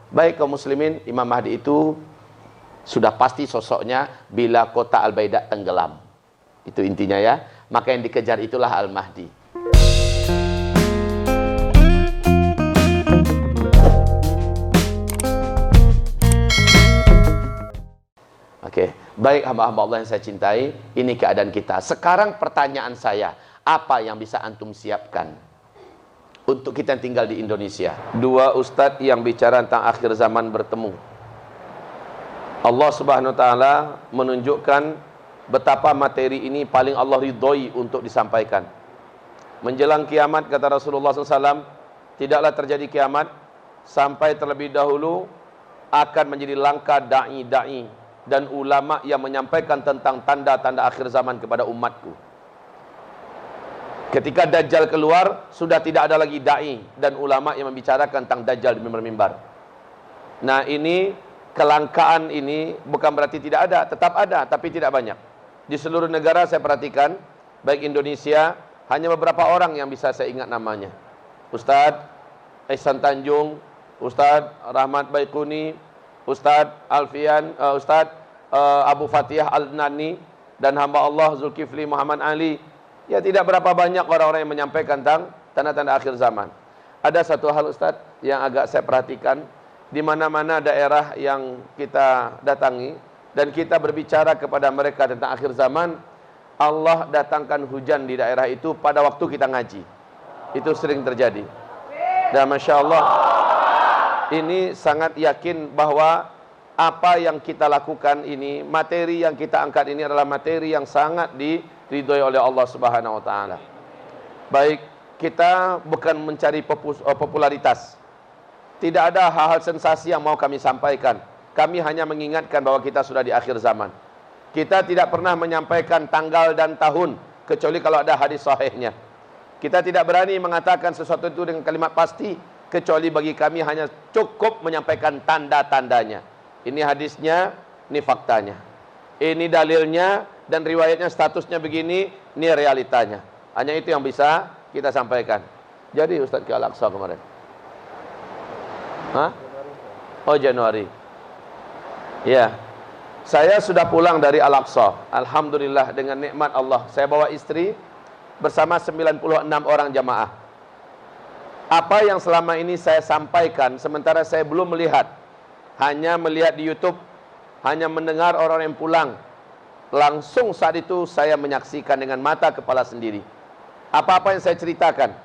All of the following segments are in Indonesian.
Baik kaum muslimin, Imam Mahdi itu sudah pasti sosoknya bila kota Al-Baidah tenggelam. Itu intinya ya. Maka yang dikejar itulah Al-Mahdi. Oke, baik hamba-hamba Allah yang saya cintai, ini keadaan kita. Sekarang pertanyaan saya, apa yang bisa antum siapkan untuk kita yang tinggal di Indonesia? Dua ustadz yang bicara tentang akhir zaman bertemu. Allah Subhanahu wa taala menunjukkan betapa materi ini paling Allah ridhoi untuk disampaikan. Menjelang kiamat, kata Rasulullah SAW, tidaklah terjadi kiamat sampai terlebih dahulu akan menjadi langka da'i-da'i dan ulama yang menyampaikan tentang tanda-tanda akhir zaman kepada umatku. Ketika Dajjal keluar, sudah tidak ada lagi da'i dan ulama yang membicarakan tentang Dajjal di mimbar-mimbar. Nah, ini kelangkaan ini bukan berarti tidak ada, tetap ada, tapi tidak banyak. Di seluruh negara saya perhatikan, baik Indonesia, hanya beberapa orang yang bisa saya ingat namanya. Ustadz Ihsan Tanjung, Ustadz Rahmat Baikuni, Ustadz Alfian, Ustadz Abu Fatihah Al-Nani, dan hamba Allah Zulkifli Muhammad Ali. Ya, tidak berapa banyak orang-orang yang menyampaikan tentang tanda-tanda akhir zaman. Ada satu hal Ustadz yang agak saya perhatikan, di mana-mana daerah yang kita datangi dan kita berbicara kepada mereka tentang akhir zaman, Allah datangkan hujan di daerah itu pada waktu kita ngaji. Itu sering terjadi. Dan Masya Allah, ini sangat yakin bahwa apa yang kita lakukan ini, materi yang kita angkat ini adalah materi yang sangat diridhoi oleh Allah Subhanahu wa taala. Baik, kita bukan mencari popularitas. Tidak ada hal-hal sensasi yang mau kami sampaikan. Kami hanya mengingatkan bahwa kita sudah di akhir zaman. Kita tidak pernah menyampaikan tanggal dan tahun kecuali kalau ada hadis sahihnya. Kita tidak berani mengatakan sesuatu itu dengan kalimat pasti kecuali bagi kami hanya cukup menyampaikan tanda-tandanya. Ini hadisnya, ini faktanya. Ini dalilnya dan riwayatnya, statusnya begini, ini realitanya. Hanya itu yang bisa kita sampaikan. Jadi Ustadz ke Al-Aqsa kemarin. Hah? Oh, Januari. Ya. Saya sudah pulang dari Al-Aqsa. Alhamdulillah dengan nikmat Allah. Saya bawa istri bersama 96 orang jamaah. Apa yang selama ini saya sampaikan sementara saya belum melihat, hanya melihat di YouTube, hanya mendengar orang yang pulang. Langsung saat itu saya menyaksikan dengan mata kepala sendiri. Apa-apa yang saya ceritakan,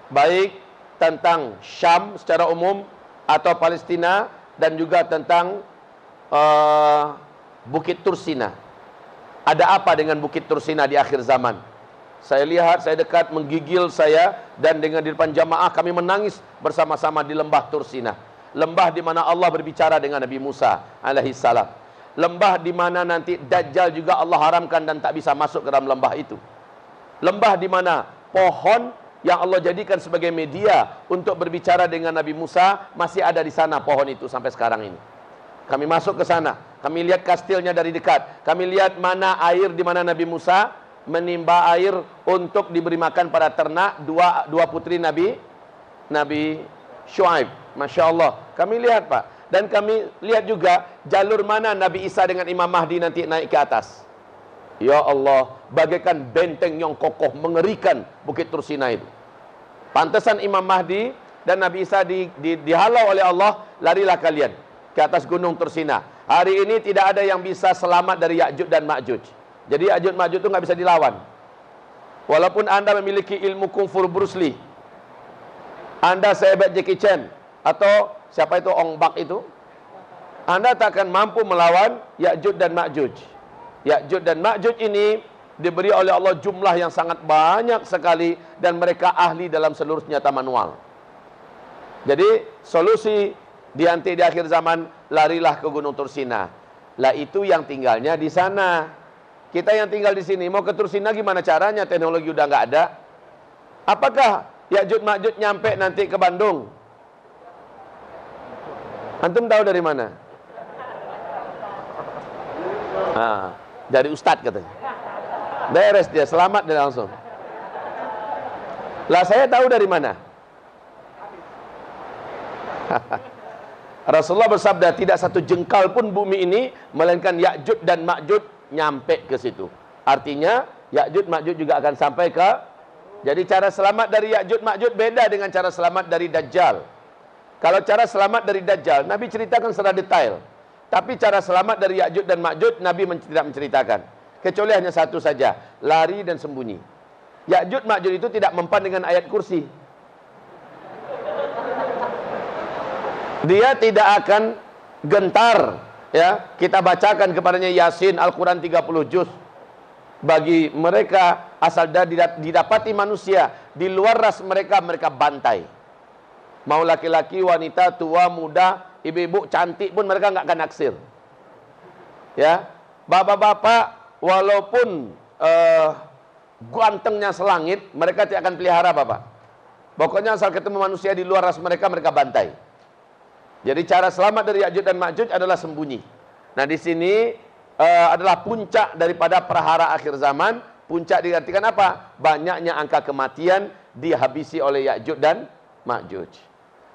baik tentang Syam secara umum atau Palestina, dan juga tentang Bukit Tursina. Ada apa dengan Bukit Tursina di akhir zaman? Saya lihat, saya dekat, menggigil saya, dan dengan di depan jamaah kami menangis bersama-sama di lembah Tursina. Lembah di mana Allah berbicara dengan Nabi Musa alaihissalam. Lembah di mana nanti Dajjal juga Allah haramkan dan tak bisa masuk ke dalam lembah itu. Lembah di mana pohon yang Allah jadikan sebagai media untuk berbicara dengan Nabi Musa masih ada di sana, pohon itu sampai sekarang ini. Kami masuk ke sana, kami lihat kastilnya dari dekat. Kami lihat mana air di mana Nabi Musa menimba air untuk diberi makan pada ternak dua putri Nabi Syuaib. Masya Allah, kami lihat Pak. Dan kami lihat juga jalur mana Nabi Isa dengan Imam Mahdi nanti naik ke atas. Ya Allah, bagaikan benteng yang kokoh, mengerikan Bukit Tursina itu. Pantesan Imam Mahdi dan Nabi Isa dihalau oleh Allah, larilah kalian ke atas gunung Tursina. Hari ini tidak ada yang bisa selamat dari Ya'juj dan Ma'juj. Jadi Ya'juj Ma'juj itu nggak bisa dilawan. Walaupun Anda memiliki ilmu kungfu Bruce Lee, Anda sehebat Jackie Chan, atau siapa itu Ong Bak itu, Anda tak akan mampu melawan Ya'juj dan Ma'juj. Ya'juj dan Ma'juj ini diberi oleh Allah jumlah yang sangat banyak sekali, dan mereka ahli dalam seluruh senjata manual. Jadi solusi di akhir zaman, larilah ke Gunung Tursina. Lah itu yang tinggalnya di sana. Kita yang tinggal di sini mau ke Tursina gimana caranya? Teknologi udah nggak ada. Apakah Ya'juj Ma'juj nyampe nanti ke Bandung? Antum tahu dari mana? Nah, dari Ustadz katanya. Beres dia, selamat dia langsung. Lah saya tahu dari mana? Rasulullah bersabda, tidak satu jengkal pun bumi ini melainkan Ya'juj dan Ma'juj nyampe ke situ. Artinya Ya'juj Ma'juj juga akan sampai ke. Jadi cara selamat dari Ya'juj Ma'juj beda dengan cara selamat dari Dajjal. Kalau cara selamat dari Dajjal Nabi ceritakan secara detail. Tapi cara selamat dari Ya'juj dan Ma'juj Nabi tidak menceritakan. Kecuali hanya satu saja, lari dan sembunyi. Ya'juj Ma'juj itu tidak mempan dengan ayat kursi. Dia tidak akan gentar, ya. Kita bacakan kepadanya Yasin, Al-Quran 30 juz. Bagi mereka asal didapati manusia di luar ras mereka, mereka bantai. Mau laki-laki, wanita, tua, muda, ibu-ibu cantik pun mereka nggak akan naksir. Ya, bapak-bapak walaupun gantengnya selangit, mereka tidak akan pelihara bapak. Pokoknya asal ketemu manusia di luar ras mereka, mereka bantai. Jadi cara selamat dari Ya'juj dan Ma'juj adalah sembunyi. Nah di sini adalah puncak daripada perhara akhir zaman. Puncak diartikan apa? Banyaknya angka kematian dihabisi oleh Ya'juj dan Ma'juj.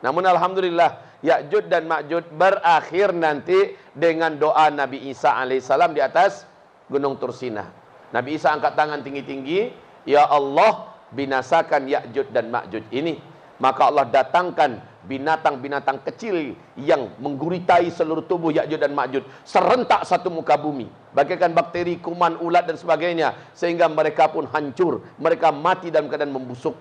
Namun alhamdulillah Ya'juj dan Ma'juj berakhir nanti dengan doa Nabi Isa alaihissalam di atas Gunung Tursina. Nabi Isa angkat tangan tinggi-tinggi, ya Allah, binasakan Ya'juj dan Ma'juj ini. Maka Allah datangkan binatang-binatang kecil yang mengguritai seluruh tubuh Ya'juj dan Ma'juj, serentak satu muka bumi, bagaikan bakteri, kuman, ulat dan sebagainya, sehingga mereka pun hancur, mereka mati dalam keadaan membusuk.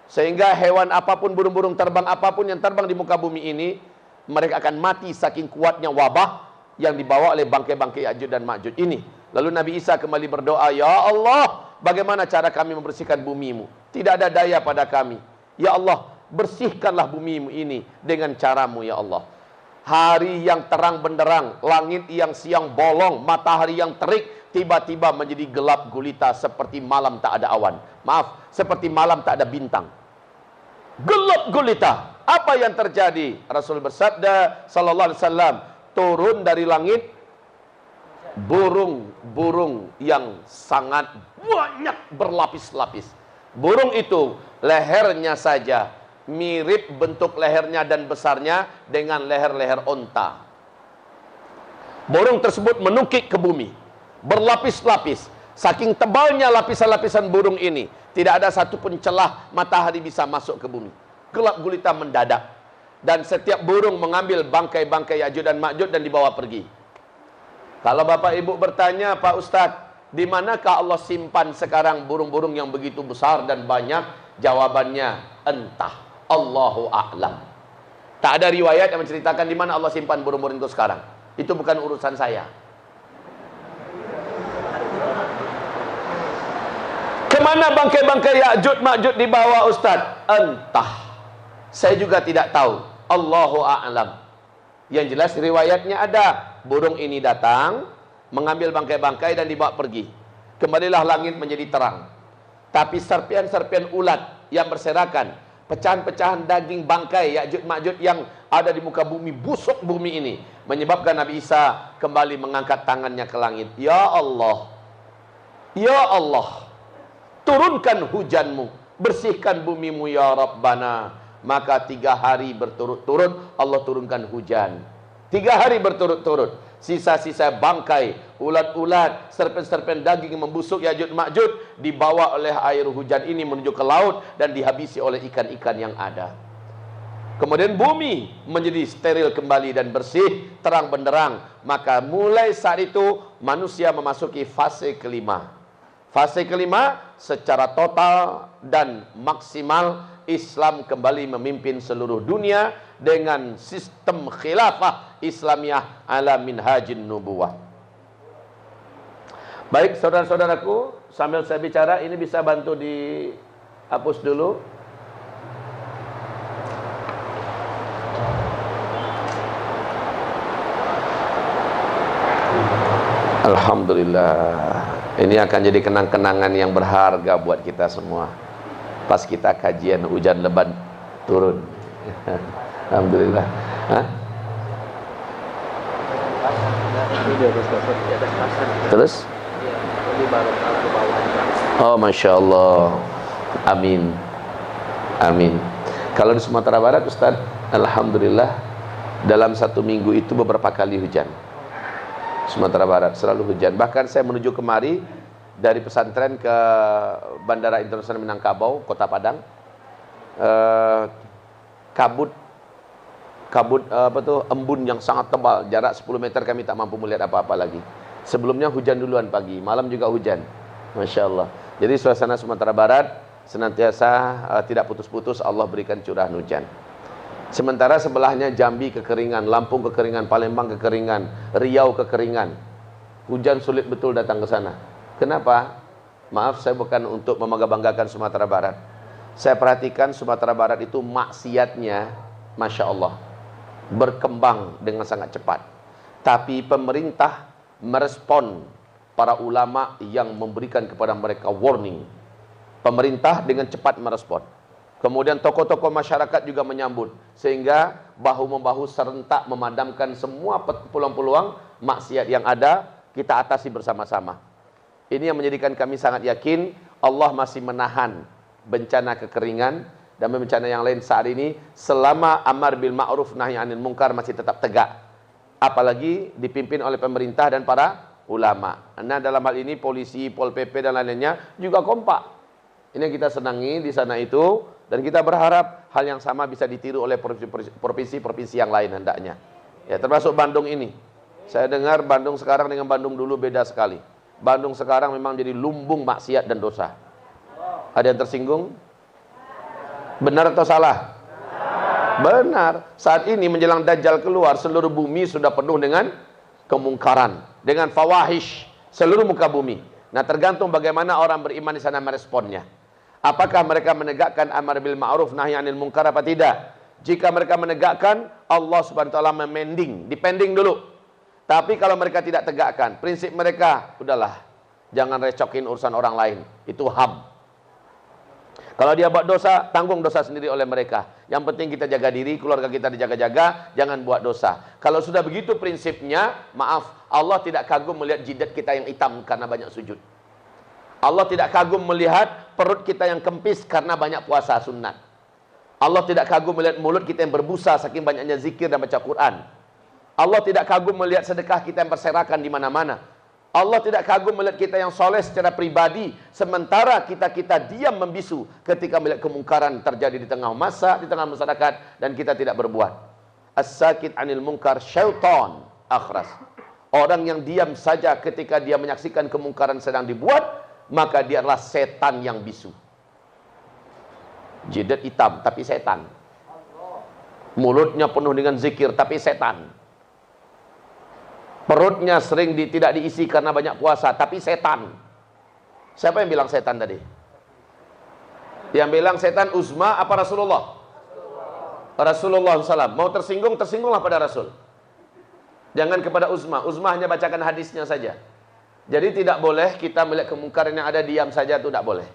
Sehingga hewan apapun, burung-burung terbang apapun yang terbang di muka bumi ini, mereka akan mati saking kuatnya wabah yang dibawa oleh bangkai-bangkai Ya'juj dan Ma'juj ini. Lalu Nabi Isa kembali berdoa, ya Allah, bagaimana cara kami membersihkan bumimu? Tidak ada daya pada kami. Ya Allah, bersihkanlah bumimu ini dengan caramu ya Allah. Hari yang terang benderang, langit yang siang bolong, matahari yang terik, tiba-tiba menjadi gelap gulita seperti malam tak ada awan. Maaf, seperti malam tak ada bintang. Gelap gulita. Apa yang terjadi? Rasul bersabda sallallahu alaihi wasallam, turun dari langit burung-burung yang sangat banyak berlapis-lapis. Burung itu lehernya saja mirip bentuk lehernya dan besarnya dengan leher-leher onta. Burung tersebut menukik ke bumi, berlapis-lapis. Saking tebalnya lapisan-lapisan burung ini, tidak ada satu pun celah matahari bisa masuk ke bumi. Gelap gulita mendadak. Dan setiap burung mengambil bangkai-bangkai Ya'juj dan Ma'juj dan dibawa pergi. Kalau Bapak Ibu bertanya, Pak Ustadz, di manakah Allah simpan sekarang burung-burung yang begitu besar dan banyak? Jawabannya, entah. Allahu a'lam. Tak ada riwayat yang menceritakan di mana Allah simpan burung-burung itu sekarang. Itu bukan urusan saya. Kemana bangkai-bangkai Ya'juj Ma'juj dibawa Ustaz? Entah. Saya juga tidak tahu. Allahu a'lam. Yang jelas riwayatnya ada. Burung ini datang, mengambil bangkai-bangkai dan dibawa pergi. Kembalilah langit menjadi terang. Tapi serpian-serpian ulat yang berserakan, pecahan-pecahan daging bangkai Ya'juj Ma'juj yang ada di muka bumi, busuk bumi ini, menyebabkan Nabi Isa kembali mengangkat tangannya ke langit. Ya Allah, ya Allah, turunkan hujanmu, bersihkan bumimu ya Rabbana. Maka 3 hari berturut-turut Allah turunkan hujan. 3 hari berturut-turut. Sisa-sisa bangkai, ulat-ulat, serpen-serpen daging yang membusuk Ya'juj Ma'juj dibawa oleh air hujan ini menuju ke laut dan dihabisi oleh ikan-ikan yang ada. Kemudian bumi menjadi steril kembali dan bersih, terang benderang. Maka mulai saat itu manusia memasuki fase kelima. Fase kelima secara total dan maksimal Islam kembali memimpin seluruh dunia dengan sistem khilafah Islamiyah ala minhajin nubuwah. Baik saudara-saudaraku, sambil saya bicara ini bisa bantu dihapus dulu. Alhamdulillah. Ini akan jadi kenang-kenangan yang berharga buat kita semua. Pas kita kajian hujan lebat turun. Alhamdulillah. Hah? Terus? Oh, Masya Allah. Amin. Amin. Kalau di Sumatera Barat Ustaz, alhamdulillah Dalam 1 minggu itu beberapa kali hujan. Sumatera Barat selalu hujan. Bahkan saya menuju kemari dari pesantren ke Bandara Internasional Minangkabau, Kota Padang. Kabut embun yang sangat tebal, jarak 10 meter kami tak mampu melihat apa-apa lagi. Sebelumnya hujan duluan pagi, malam juga hujan. Masya Allah. Jadi suasana Sumatera Barat senantiasa tidak putus-putus Allah berikan curahan hujan. Sementara sebelahnya Jambi kekeringan, Lampung kekeringan, Palembang kekeringan, Riau kekeringan. Hujan sulit betul datang ke sana. Kenapa? Maaf, saya bukan untuk membangga-banggakan Sumatera Barat. Saya perhatikan Sumatera Barat itu maksiatnya, Masya Allah, berkembang dengan sangat cepat. Tapi pemerintah merespon para ulama yang memberikan kepada mereka warning. Pemerintah dengan cepat merespon. Kemudian tokoh-tokoh masyarakat juga menyambut. Sehingga bahu-membahu serentak memadamkan semua peluang-peluang maksiat yang ada, kita atasi bersama-sama. Ini yang menjadikan kami sangat yakin Allah masih menahan bencana kekeringan dan bencana yang lain saat ini selama amar bil ma'ruf nahi 'anil munkar masih tetap tegak. Apalagi dipimpin oleh pemerintah dan para ulama. Nah, dalam hal ini polisi, Pol PP dan lain-lainnya juga kompak. Ini yang kita senangi di sana itu, dan kita berharap hal yang sama bisa ditiru oleh provinsi-provinsi yang lain hendaknya. Ya, termasuk Bandung ini. Saya dengar Bandung sekarang dengan Bandung dulu beda sekali. Bandung sekarang memang jadi lumbung maksiat dan dosa. Ada yang tersinggung? Benar atau salah? Benar. Saat ini menjelang Dajjal keluar, seluruh bumi sudah penuh dengan kemungkaran, dengan fawahish, seluruh muka bumi. Nah, tergantung bagaimana orang beriman di sana meresponnya. Apakah mereka menegakkan amar bil ma'ruf nahi 'anil munkar apa tidak? Jika mereka menegakkan, Allah Subhanahu wa taala dipending dulu. Tapi kalau mereka tidak tegakkan, prinsip mereka, udahlah, jangan recokin urusan orang lain. Itu HAM. Kalau dia buat dosa, tanggung dosa sendiri oleh mereka. Yang penting kita jaga diri, keluarga kita dijaga-jaga, jangan buat dosa. Kalau sudah begitu prinsipnya, maaf, Allah tidak kagum melihat jidat kita yang hitam karena banyak sujud. Allah tidak kagum melihat perut kita yang kempis karena banyak puasa sunat. Allah tidak kagum melihat mulut kita yang berbusa saking banyaknya zikir dan baca Quran. Allah tidak kagum melihat sedekah kita yang berserakan di mana-mana. Allah tidak kagum melihat kita yang soleh secara pribadi, sementara kita diam membisu ketika melihat kemungkaran terjadi di tengah massa, di tengah masyarakat, dan kita tidak berbuat. As-sakit anil munkar syaitan akhras. Orang yang diam saja ketika dia menyaksikan kemungkaran sedang dibuat, maka dia adalah setan yang bisu. Jidat hitam tapi setan. Mulutnya penuh dengan zikir tapi setan. Perutnya sering tidak diisi karena banyak puasa, tapi setan. Siapa yang bilang setan tadi? Yang bilang setan Uzma apa Rasulullah? Rasulullah SAW. Mau tersinggung, tersinggunglah pada Rasul. Jangan kepada Uzma. Uzma hanya bacakan hadisnya saja. Jadi tidak boleh kita melihat kemungkaran yang ada diam saja, itu tidak boleh.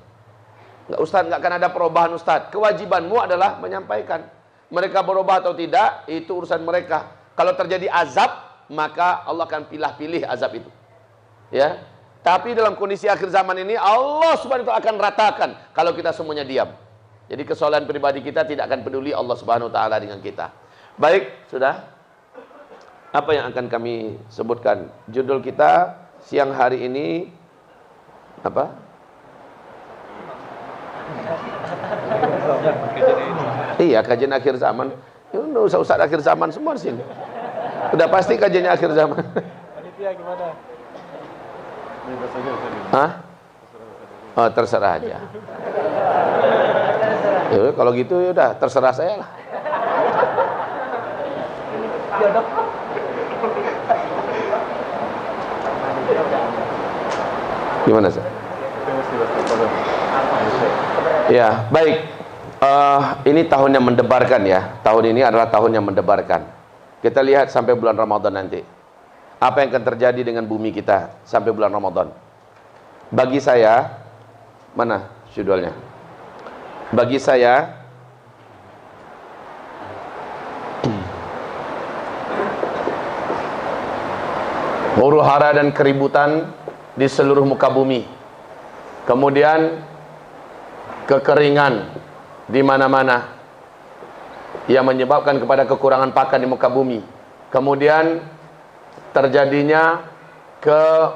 Ustaz, nggak akan ada perubahan Ustaz. Kewajibanmu adalah menyampaikan. Mereka berubah atau tidak, itu urusan mereka. Kalau terjadi azab, maka Allah akan pilih azab itu. Ya. Tapi dalam kondisi akhir zaman ini Allah Subhanahu wa taala akan ratakan kalau kita semuanya diam. Jadi kesalahan pribadi kita tidak akan peduli Allah Subhanahu wa taala dengan kita. Baik, sudah. Apa yang akan kami sebutkan? Judul kita siang hari ini apa? Iya, kajian akhir zaman. Ya, usah akhir zaman semua di sini. Udah pasti kajiannya akhir zaman. Panitia gimana? Hah? Oh, terserah aja. Ya, kalau gitu ya udah terserah saya lah. Gimana sih? Ya, baik. Ini tahun yang mendebarkan ya. Tahun ini adalah tahun yang mendebarkan. Kita lihat sampai bulan Ramadan nanti. Apa yang akan terjadi dengan bumi kita sampai bulan Ramadan? Bagi saya, mana judulnya? Bagi saya, huru-hara dan keributan di seluruh muka bumi. Kemudian kekeringan di mana-mana. yang menyebabkan kepada kekurangan pakan di muka bumi. Kemudian terjadinya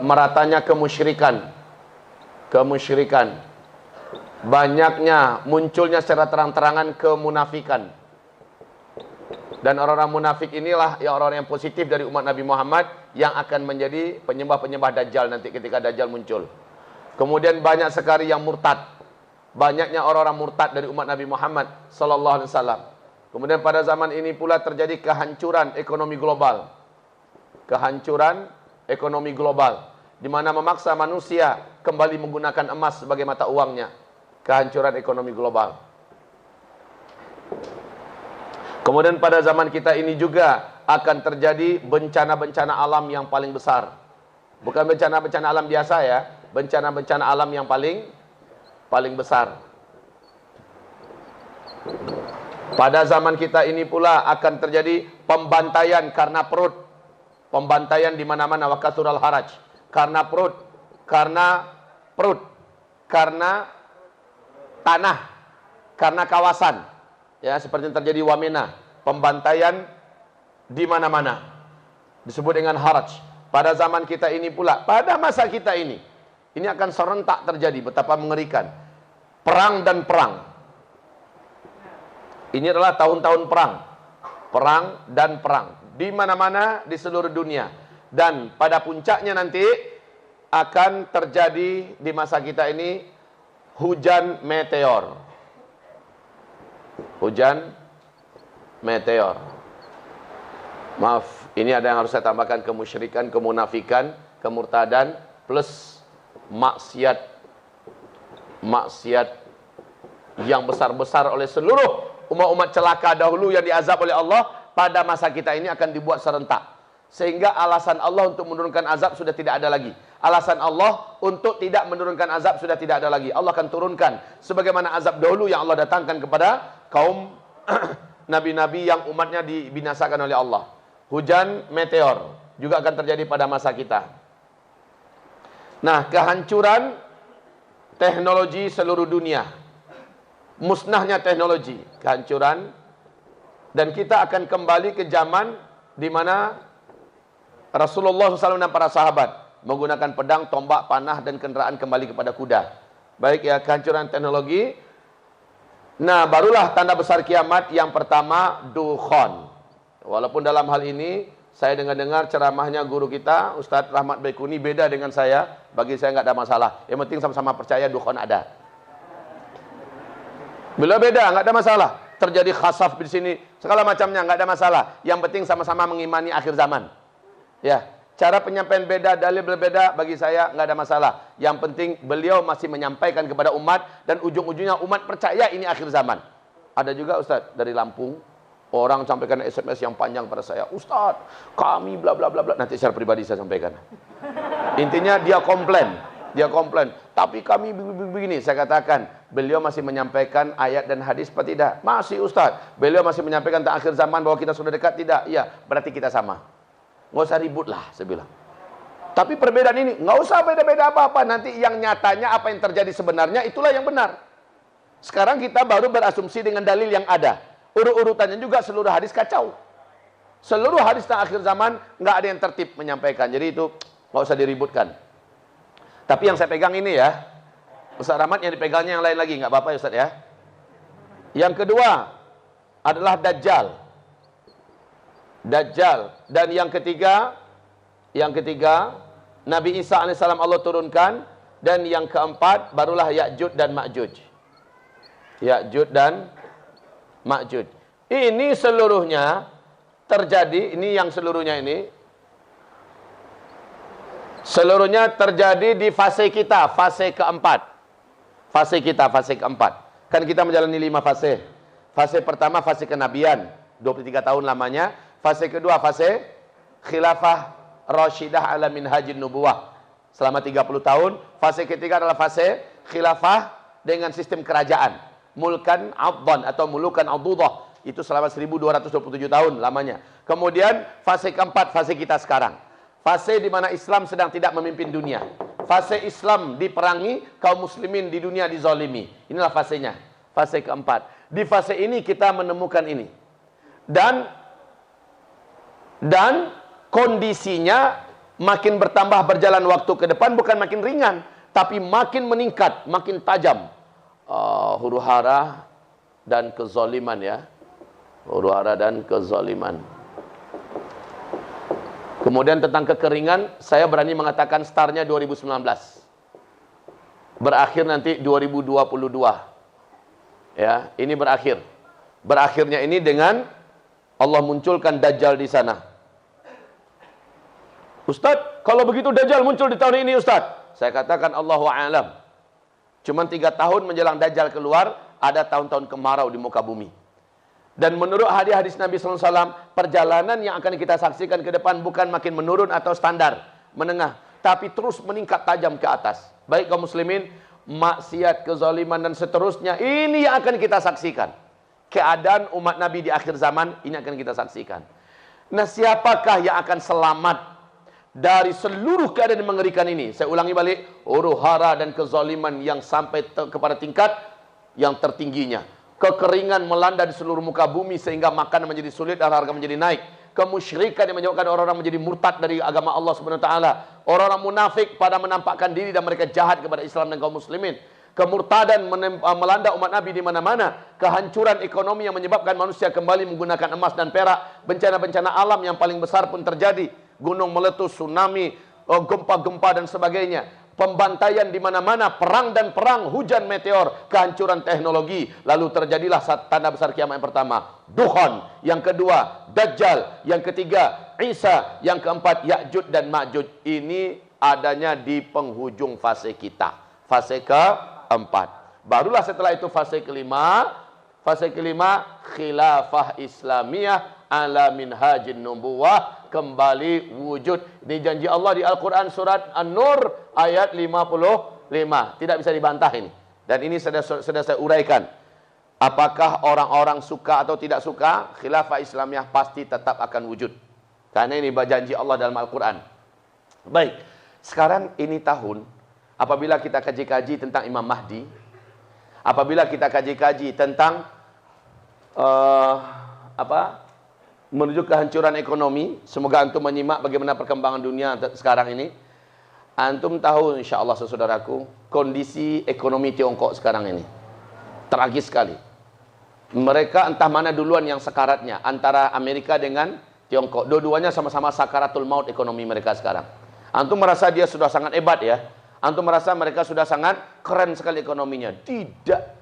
meratanya kemusyrikan. Banyaknya munculnya secara terang-terangan kemunafikan. Dan orang-orang munafik inilah yang orang-orang yang positif dari umat Nabi Muhammad yang akan menjadi penyembah-penyembah Dajjal nanti ketika Dajjal muncul. Kemudian banyak sekali yang murtad. Banyaknya orang-orang murtad dari umat Nabi Muhammad sallallahu alaihi wasallam. Kemudian pada zaman ini pula terjadi kehancuran ekonomi global. Kehancuran ekonomi global, di mana memaksa manusia kembali menggunakan emas sebagai mata uangnya. Kehancuran ekonomi global. Kemudian pada zaman kita ini juga akan terjadi bencana-bencana alam yang paling besar. Bukan bencana-bencana alam biasa ya, bencana-bencana alam yang paling besar. Pada zaman kita ini pula akan terjadi pembantaian karena perut. Pembantaian di mana-mana, wa kathural haraj. Karena perut, karena tanah, karena kawasan. Ya, seperti yang terjadi di Wamena, pembantaian di mana-mana. Disebut dengan haraj. Pada zaman kita ini pula, pada masa kita ini akan serentak terjadi, betapa mengerikan. Perang dan perang. Ini adalah tahun-tahun perang. Perang dan perang. Di mana-mana di seluruh dunia. Dan pada puncaknya nanti akan terjadi di masa kita ini hujan meteor. Hujan meteor. Maaf, ini ada yang harus saya tambahkan: kemusyrikan, kemunafikan, kemurtadan, plus maksiat yang besar-besar oleh seluruh umat-umat celaka dahulu yang diazab oleh Allah. Pada masa kita ini akan dibuat serentak. Sehingga alasan Allah untuk menurunkan azab sudah tidak ada lagi. Alasan Allah untuk tidak menurunkan azab sudah tidak ada lagi. Allah akan turunkan sebagaimana azab dahulu yang Allah datangkan kepada kaum nabi-nabi yang umatnya dibinasakan oleh Allah. Hujan meteor juga akan terjadi pada masa kita. Nah, kehancuran teknologi seluruh dunia. Musnahnya teknologi, kehancuran. Dan kita akan kembali ke zaman di mana Rasulullah SAW dan para sahabat menggunakan pedang, tombak, panah, dan kendaraan kembali kepada kuda. Baik ya, kehancuran teknologi. Nah, barulah tanda besar kiamat yang pertama, dukhan. Walaupun dalam hal ini saya dengar ceramahnya guru kita, Ustadz Rahmat Baikuni, beda dengan saya. Bagi saya nggak ada masalah. Yang penting sama-sama percaya dukhan ada. Bila beda, nggak ada masalah. Terjadi khasaf di sini, segala macamnya, nggak ada masalah. Yang penting sama-sama mengimani akhir zaman. Ya, cara penyampaian beda, dalil berbeda, bagi saya nggak ada masalah. Yang penting beliau masih menyampaikan kepada umat dan ujung-ujungnya umat percaya ini akhir zaman. Ada juga Ustadz dari Lampung, orang sampaikan SMS yang panjang pada saya, Ustadz, kami bla bla bla bla. Nanti secara pribadi saya sampaikan. Intinya dia komplain. Tapi kami begini. Saya katakan, beliau masih menyampaikan ayat dan hadis apa tidak? Masih Ustaz. Beliau masih menyampaikan tentang akhir zaman bahwa kita sudah dekat, tidak? Iya, berarti kita sama. Nggak usah ribut lah, saya bilang. Tapi perbedaan ini, nggak usah beda-beda apa-apa. Nanti yang nyatanya apa yang terjadi sebenarnya, itulah yang benar. Sekarang kita baru berasumsi dengan dalil yang ada. Urut-urutannya juga seluruh hadis kacau. Seluruh hadis tentang akhir zaman, nggak ada yang tertib menyampaikan. Jadi itu nggak usah diributkan. Tapi yang saya pegang ini ya, Ustaz Rahmat yang dipegangnya yang lain lagi, nggak apa-apa ya Ustaz ya. Yang kedua adalah Dajjal. Dan yang ketiga Nabi Isa alaihissalam Allah turunkan. Dan yang keempat barulah Ya'juj dan Ma'juj. Ya'juj dan Ma'juj. Ini seluruhnya terjadi, seluruhnya terjadi di fase kita, fase keempat. Fase keempat. Kan kita menjalani 5 fase. Fase pertama, fase kenabian. 23 tahun lamanya. Fase kedua, fase khilafah Rashidah ala minhajin nubuwah. Selama 30 tahun. Fase ketiga adalah fase khilafah dengan sistem kerajaan. Mulkan abdan atau mulukan adudah. Itu selama 1227 tahun lamanya. Kemudian fase keempat, fase kita sekarang. Fase di mana Islam sedang tidak memimpin dunia. Fase Islam diperangi, kaum muslimin di dunia dizalimi. Inilah fasenya. Fase keempat. Di fase ini kita menemukan ini. Dan kondisinya makin bertambah berjalan waktu ke depan, bukan makin ringan, tapi makin meningkat, makin tajam. Huru-hara dan kezaliman ya. Huru-hara dan kezaliman. Kemudian tentang kekeringan, saya berani mengatakan startnya 2019. Berakhir nanti 2022. Ya, ini berakhir. Berakhirnya ini dengan Allah munculkan Dajjal di sana. Ustadz, kalau begitu Dajjal muncul di tahun ini Ustadz. Saya katakan Allahu a'lam. Cuman 3 tahun menjelang Dajjal keluar, ada tahun-tahun kemarau di muka bumi. Dan menurut hadis-hadis Nabi SAW, perjalanan yang akan kita saksikan ke depan bukan makin menurun atau standar, menengah, tapi terus meningkat tajam ke atas. Baik kaum muslimin, maksiat, kezaliman dan seterusnya, ini yang akan kita saksikan. Keadaan umat Nabi di akhir zaman, ini akan kita saksikan. Nah, siapakah yang akan selamat dari seluruh keadaan yang mengerikan ini? Saya ulangi balik, huru-hara dan kezaliman yang sampai kepada tingkat yang tertingginya. Kekeringan melanda di seluruh muka bumi sehingga makanan menjadi sulit dan harga menjadi naik. Kemusyrikan yang menyebabkan orang-orang menjadi murtad dari agama Allah Subhanahu wa taala. Orang-orang munafik pada menampakkan diri dan mereka jahat kepada Islam dan kaum muslimin. Kemurtadan melanda umat Nabi di mana-mana. Kehancuran ekonomi yang menyebabkan manusia kembali menggunakan emas dan perak. Bencana-bencana alam yang paling besar pun terjadi. Gunung meletus, tsunami, gempa-gempa dan sebagainya. Pembantaian di mana-mana, perang dan perang, hujan meteor, kehancuran teknologi. Lalu terjadilah tanda besar kiamat yang pertama, Duhan. Yang kedua, Dajjal. Yang ketiga, Isa. Yang keempat, Ya'juj dan Ma'juj. Ini adanya di penghujung fase kita. Fase keempat. Barulah setelah itu fase kelima. Fase kelima, khilafah Islamiyah ala minhajin nubuwah, kembali wujud. Ini janji Allah di Al-Quran surat An-Nur ayat 55. Tidak bisa dibantah ini. Dan ini sudah saya uraikan. Apakah orang-orang suka atau tidak suka, khilafah Islamiyah pasti tetap akan wujud. Karena ini janji Allah dalam Al-Quran. Baik, sekarang ini tahun, apabila kita kaji-kaji tentang Imam Mahdi, apabila kita kaji-kaji tentang menuju kehancuran ekonomi, semoga antum menyimak bagaimana perkembangan dunia sekarang ini. Antum tahu insyaallah saudaraku, kondisi ekonomi Tiongkok sekarang ini tragis sekali. Mereka entah mana duluan yang sekaratnya, antara Amerika dengan Tiongkok. Dua-duanya sama-sama sakaratul maut ekonomi mereka sekarang. Antum merasa dia sudah sangat hebat ya? Antum merasa mereka sudah sangat keren sekali ekonominya? Tidak.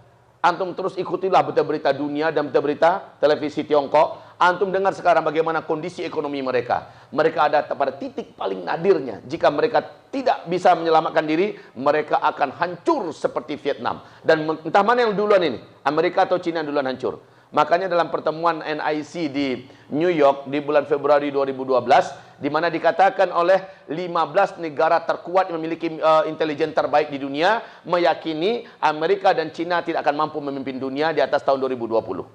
Antum terus ikutilah berita-berita dunia dan berita-berita televisi Tiongkok. Antum dengar sekarang bagaimana kondisi ekonomi mereka. Mereka ada pada titik paling nadirnya. Jika mereka tidak bisa menyelamatkan diri, mereka akan hancur seperti Vietnam. Dan entah mana yang duluan ini, Amerika atau Cina yang duluan hancur. Makanya dalam pertemuan NIC di New York di bulan Februari 2012, di mana dikatakan oleh 15 negara terkuat yang memiliki intelijen terbaik di dunia, meyakini Amerika dan Cina tidak akan mampu memimpin dunia di atas tahun 2020.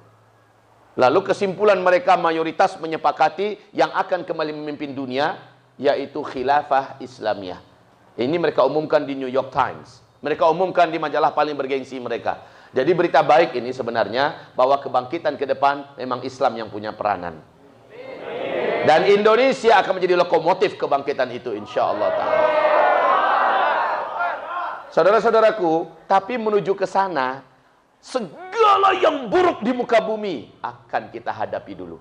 Lalu kesimpulan mereka mayoritas menyepakati yang akan kembali memimpin dunia, yaitu khilafah Islamiyah. Ini mereka umumkan di New York Times. Mereka umumkan di majalah paling bergengsi mereka. Jadi berita baik ini sebenarnya bahwa kebangkitan ke depan memang Islam yang punya peranan. Dan Indonesia akan menjadi lokomotif kebangkitan itu insya-Allah ta'ala. Saudara-saudaraku, tapi menuju ke sana, segala yang buruk di muka bumi akan kita hadapi dulu.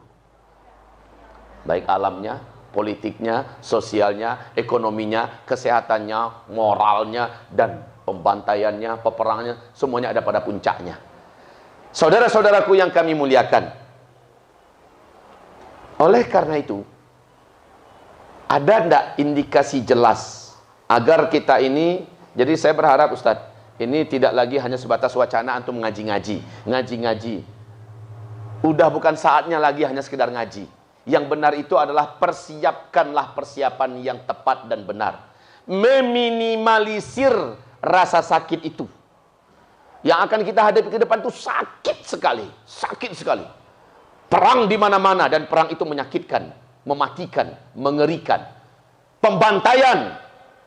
Baik alamnya, politiknya, sosialnya, ekonominya, kesehatannya, moralnya, dan pembantaiannya, peperangannya, semuanya ada pada puncaknya. Saudara-saudaraku yang kami muliakan, oleh karena itu, ada enggak indikasi jelas agar kita ini, jadi saya berharap Ustadz, ini tidak lagi hanya sebatas wacana antum ngaji-ngaji. Udah bukan saatnya lagi hanya sekedar ngaji. Yang benar itu adalah persiapkanlah persiapan yang tepat dan benar. Meminimalisir rasa sakit itu. Yang akan kita hadapi ke depan itu sakit sekali. Perang di mana-mana dan perang itu menyakitkan, mematikan, mengerikan. Pembantaian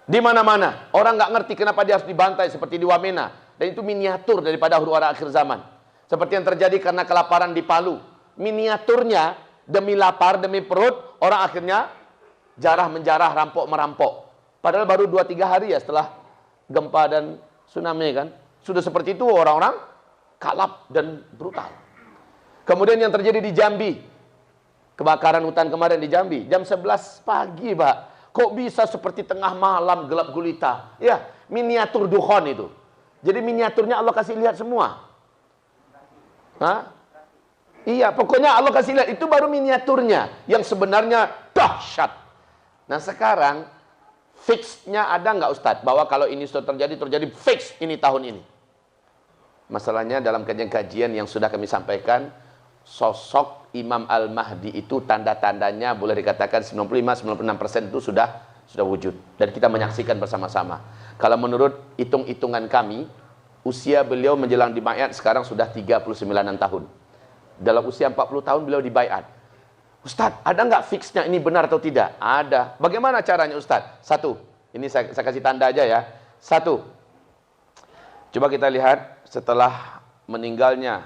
di mana-mana. Orang nggak ngerti kenapa dia harus dibantai seperti di Wamena. Dan itu miniatur daripada huru-hara akhir zaman. Seperti yang terjadi karena kelaparan di Palu. miniaturnya demi lapar, demi perut, orang akhirnya jarah-menjarah, rampok-merampok. Padahal baru 2-3 hari ya setelah gempa dan tsunami kan. Sudah seperti itu orang-orang kalap dan brutal. Kemudian yang terjadi di Jambi. Kebakaran hutan kemarin di Jambi. Jam 11 pagi, Pak. Kok bisa seperti tengah malam gelap gulita? Ya, miniatur dukhon itu. Jadi miniaturnya Allah kasih lihat semua. Hah? Iya, pokoknya Allah kasih lihat. Itu baru miniaturnya. Yang sebenarnya dahsyat. Nah sekarang, fix-nya ada nggak Ustadz? Bahwa kalau ini sudah terjadi fix ini tahun ini. Masalahnya dalam kajian-kajian yang sudah kami sampaikan, sosok Imam Al-Mahdi itu tanda-tandanya boleh dikatakan 95-96% itu sudah wujud. Dan kita menyaksikan bersama-sama. Kalau menurut hitung-hitungan kami, usia beliau menjelang dibayat sekarang sudah 39 tahun. Dalam usia 40 tahun beliau dibayat. Ustadz, ada nggak fixnya ini benar atau tidak? Ada. Bagaimana caranya Ustadz? Satu, ini saya kasih tanda aja ya. Satu, coba kita lihat setelah meninggalnya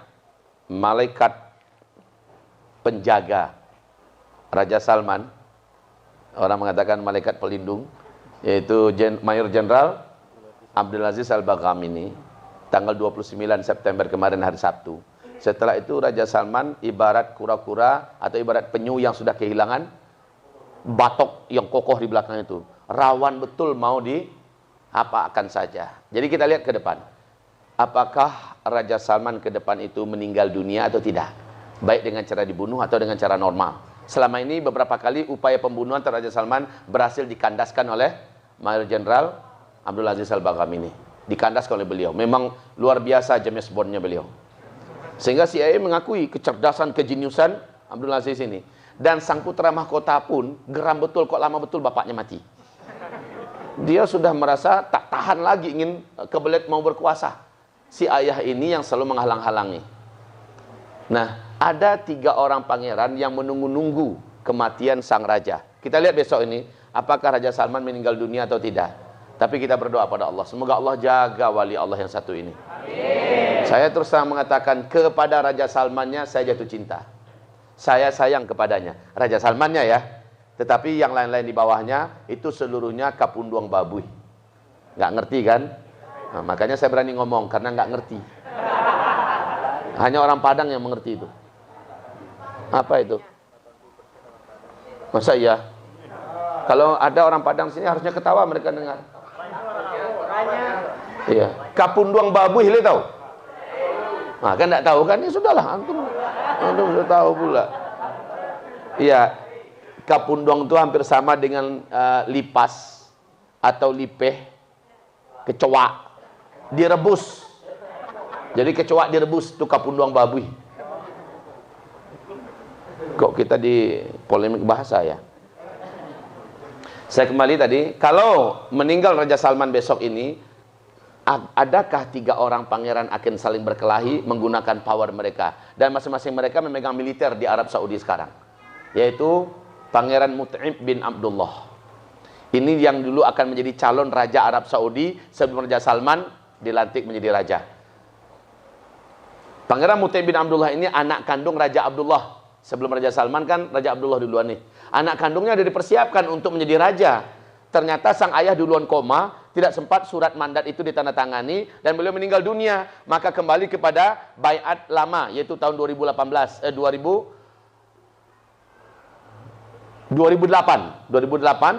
malaikat penjaga Raja Salman, orang mengatakan malaikat pelindung, yaitu Mayor Jenderal Abdulaziz Al-Bagham ini, tanggal 29 September kemarin hari Sabtu. Setelah itu Raja Salman ibarat kura-kura atau ibarat penyu yang sudah kehilangan batok yang kokoh di belakang itu. Rawan betul mau apa-akan saja. Jadi kita lihat ke depan. Apakah Raja Salman ke depan itu meninggal dunia atau tidak? Baik dengan cara dibunuh atau dengan cara normal. Selama ini beberapa kali upaya pembunuhan terhadap Raja Salman berhasil dikandaskan oleh Mayor Jenderal Abdulaziz Al-Bagham ini. Dikandaskan oleh beliau. Memang luar biasa James Bond-nya beliau. Sehingga CIA mengakui kecerdasan, kejeniusan Abdul Aziz ini. Dan sang putra mahkota pun geram betul, kok lama betul bapaknya mati. Dia sudah merasa tak tahan lagi ingin kebelet mau berkuasa. Si ayah ini yang selalu menghalang-halangi. Nah, ada 3 orang pangeran yang menunggu-nunggu kematian sang raja. Kita lihat besok ini, apakah Raja Salman meninggal dunia atau tidak. Tapi kita berdoa pada Allah. Semoga Allah jaga wali Allah yang satu ini. Amin. Saya terus terang mengatakan kepada Raja Salmannya saya jatuh cinta. Saya sayang kepadanya. Raja Salmannya ya. Tetapi yang lain-lain di bawahnya itu seluruhnya kapunduang babuy. Nggak ngerti kan? Nah, makanya saya berani ngomong karena nggak ngerti. Hanya orang Padang yang mengerti itu. Apa itu? Masa iya? Kalau ada orang Padang sini harusnya ketawa mereka dengar. Iya. Kapunduang babuy le tahu? Nah, kan enggak tahu kan? Ya sudahlah, antum sudah tahu pula. Iya. Kapunduang itu hampir sama dengan lipas atau lipeh, kecoa direbus. Jadi kecoa direbus itu kapunduang babuy. Kok kita di polemik bahasa ya? Saya kembali tadi, kalau meninggal Raja Salman besok ini, adakah 3 orang pangeran akan saling berkelahi menggunakan power mereka? Dan masing-masing mereka memegang militer di Arab Saudi sekarang. Yaitu Pangeran Mut'im bin Abdullah. Ini yang dulu akan menjadi calon Raja Arab Saudi sebelum Raja Salman dilantik menjadi Raja. Pangeran Mut'im bin Abdullah ini anak kandung Raja Abdullah. Sebelum Raja Salman kan Raja Abdullah duluan nih. Anak kandungnya sudah dipersiapkan untuk menjadi raja. Ternyata sang ayah duluan koma, tidak sempat surat mandat itu ditandatangani dan beliau meninggal dunia. Maka kembali kepada baiat lama yaitu tahun 2008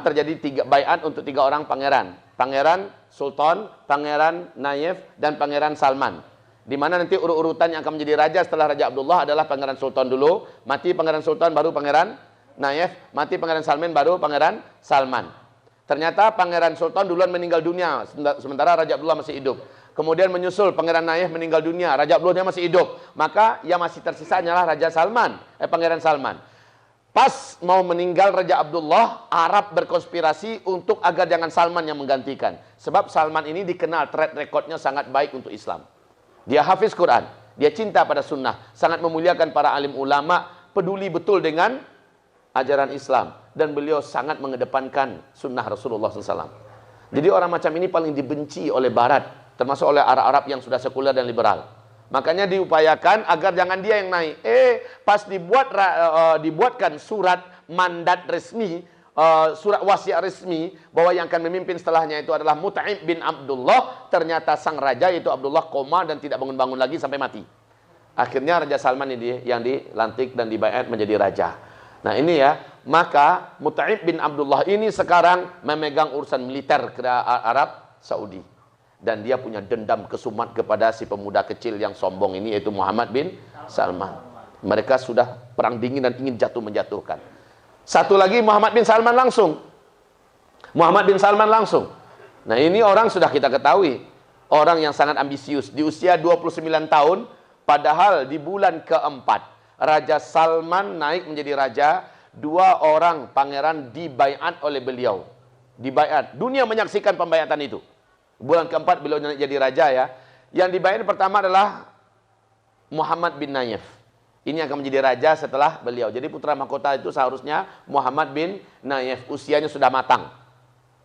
terjadi 3 baiat untuk 3 orang pangeran. Pangeran Sultan, Pangeran Nayef dan Pangeran Salman. Di mana nanti urut-urutan yang akan menjadi raja setelah Raja Abdullah adalah Pangeran Sultan dulu, mati Pangeran Sultan baru Pangeran Nayef, mati Pangeran Salman baru Pangeran Salman. Ternyata Pangeran Sultan duluan meninggal dunia, sementara Raja Abdullah masih hidup. Kemudian menyusul Pangeran Nayef meninggal dunia, Raja Abdullah masih hidup. Maka yang masih tersisa hanyalah Raja Salman, Pangeran Salman. Pas mau meninggal Raja Abdullah, Arab berkonspirasi untuk agar jangan Salman yang menggantikan. Sebab Salman ini dikenal track recordnya sangat baik untuk Islam. Dia hafiz Quran, dia cinta pada sunnah, sangat memuliakan para alim ulama, peduli betul dengan ajaran Islam. Dan beliau sangat mengedepankan sunnah Rasulullah SAW. Jadi orang macam ini paling dibenci oleh Barat, termasuk oleh Arab-Arab yang sudah sekuler dan liberal. Makanya diupayakan agar jangan dia yang naik. Pas dibuatkan surat mandat resmi, surat wasiat resmi bahwa yang akan memimpin setelahnya itu adalah Mut'im bin Abdullah, ternyata sang raja yaitu Abdullah koma dan tidak bangun-bangun lagi sampai mati. Akhirnya Raja Salman ini yang dilantik dan dibaiat menjadi raja. Nah ini ya, maka Mut'im bin Abdullah ini sekarang memegang urusan militer ke Arab Saudi. Dan dia punya dendam kesumat kepada si pemuda kecil yang sombong ini, yaitu Muhammad bin Salman. Mereka sudah perang dingin dan ingin menjatuhkan. Satu lagi Muhammad bin Salman langsung. Muhammad bin Salman langsung. Nah ini orang sudah kita ketahui, orang yang sangat ambisius. Di usia 29 tahun, padahal di bulan keempat, Raja Salman naik menjadi raja, 2 orang pangeran dibaiat oleh beliau. Dibaiat. Dunia menyaksikan pembaiatan itu. Bulan keempat beliau jadi raja ya. Yang dibaiat pertama adalah Muhammad bin Nayef. Ini akan menjadi raja setelah beliau. Jadi putra mahkota itu seharusnya Muhammad bin Nayef. Usianya sudah matang.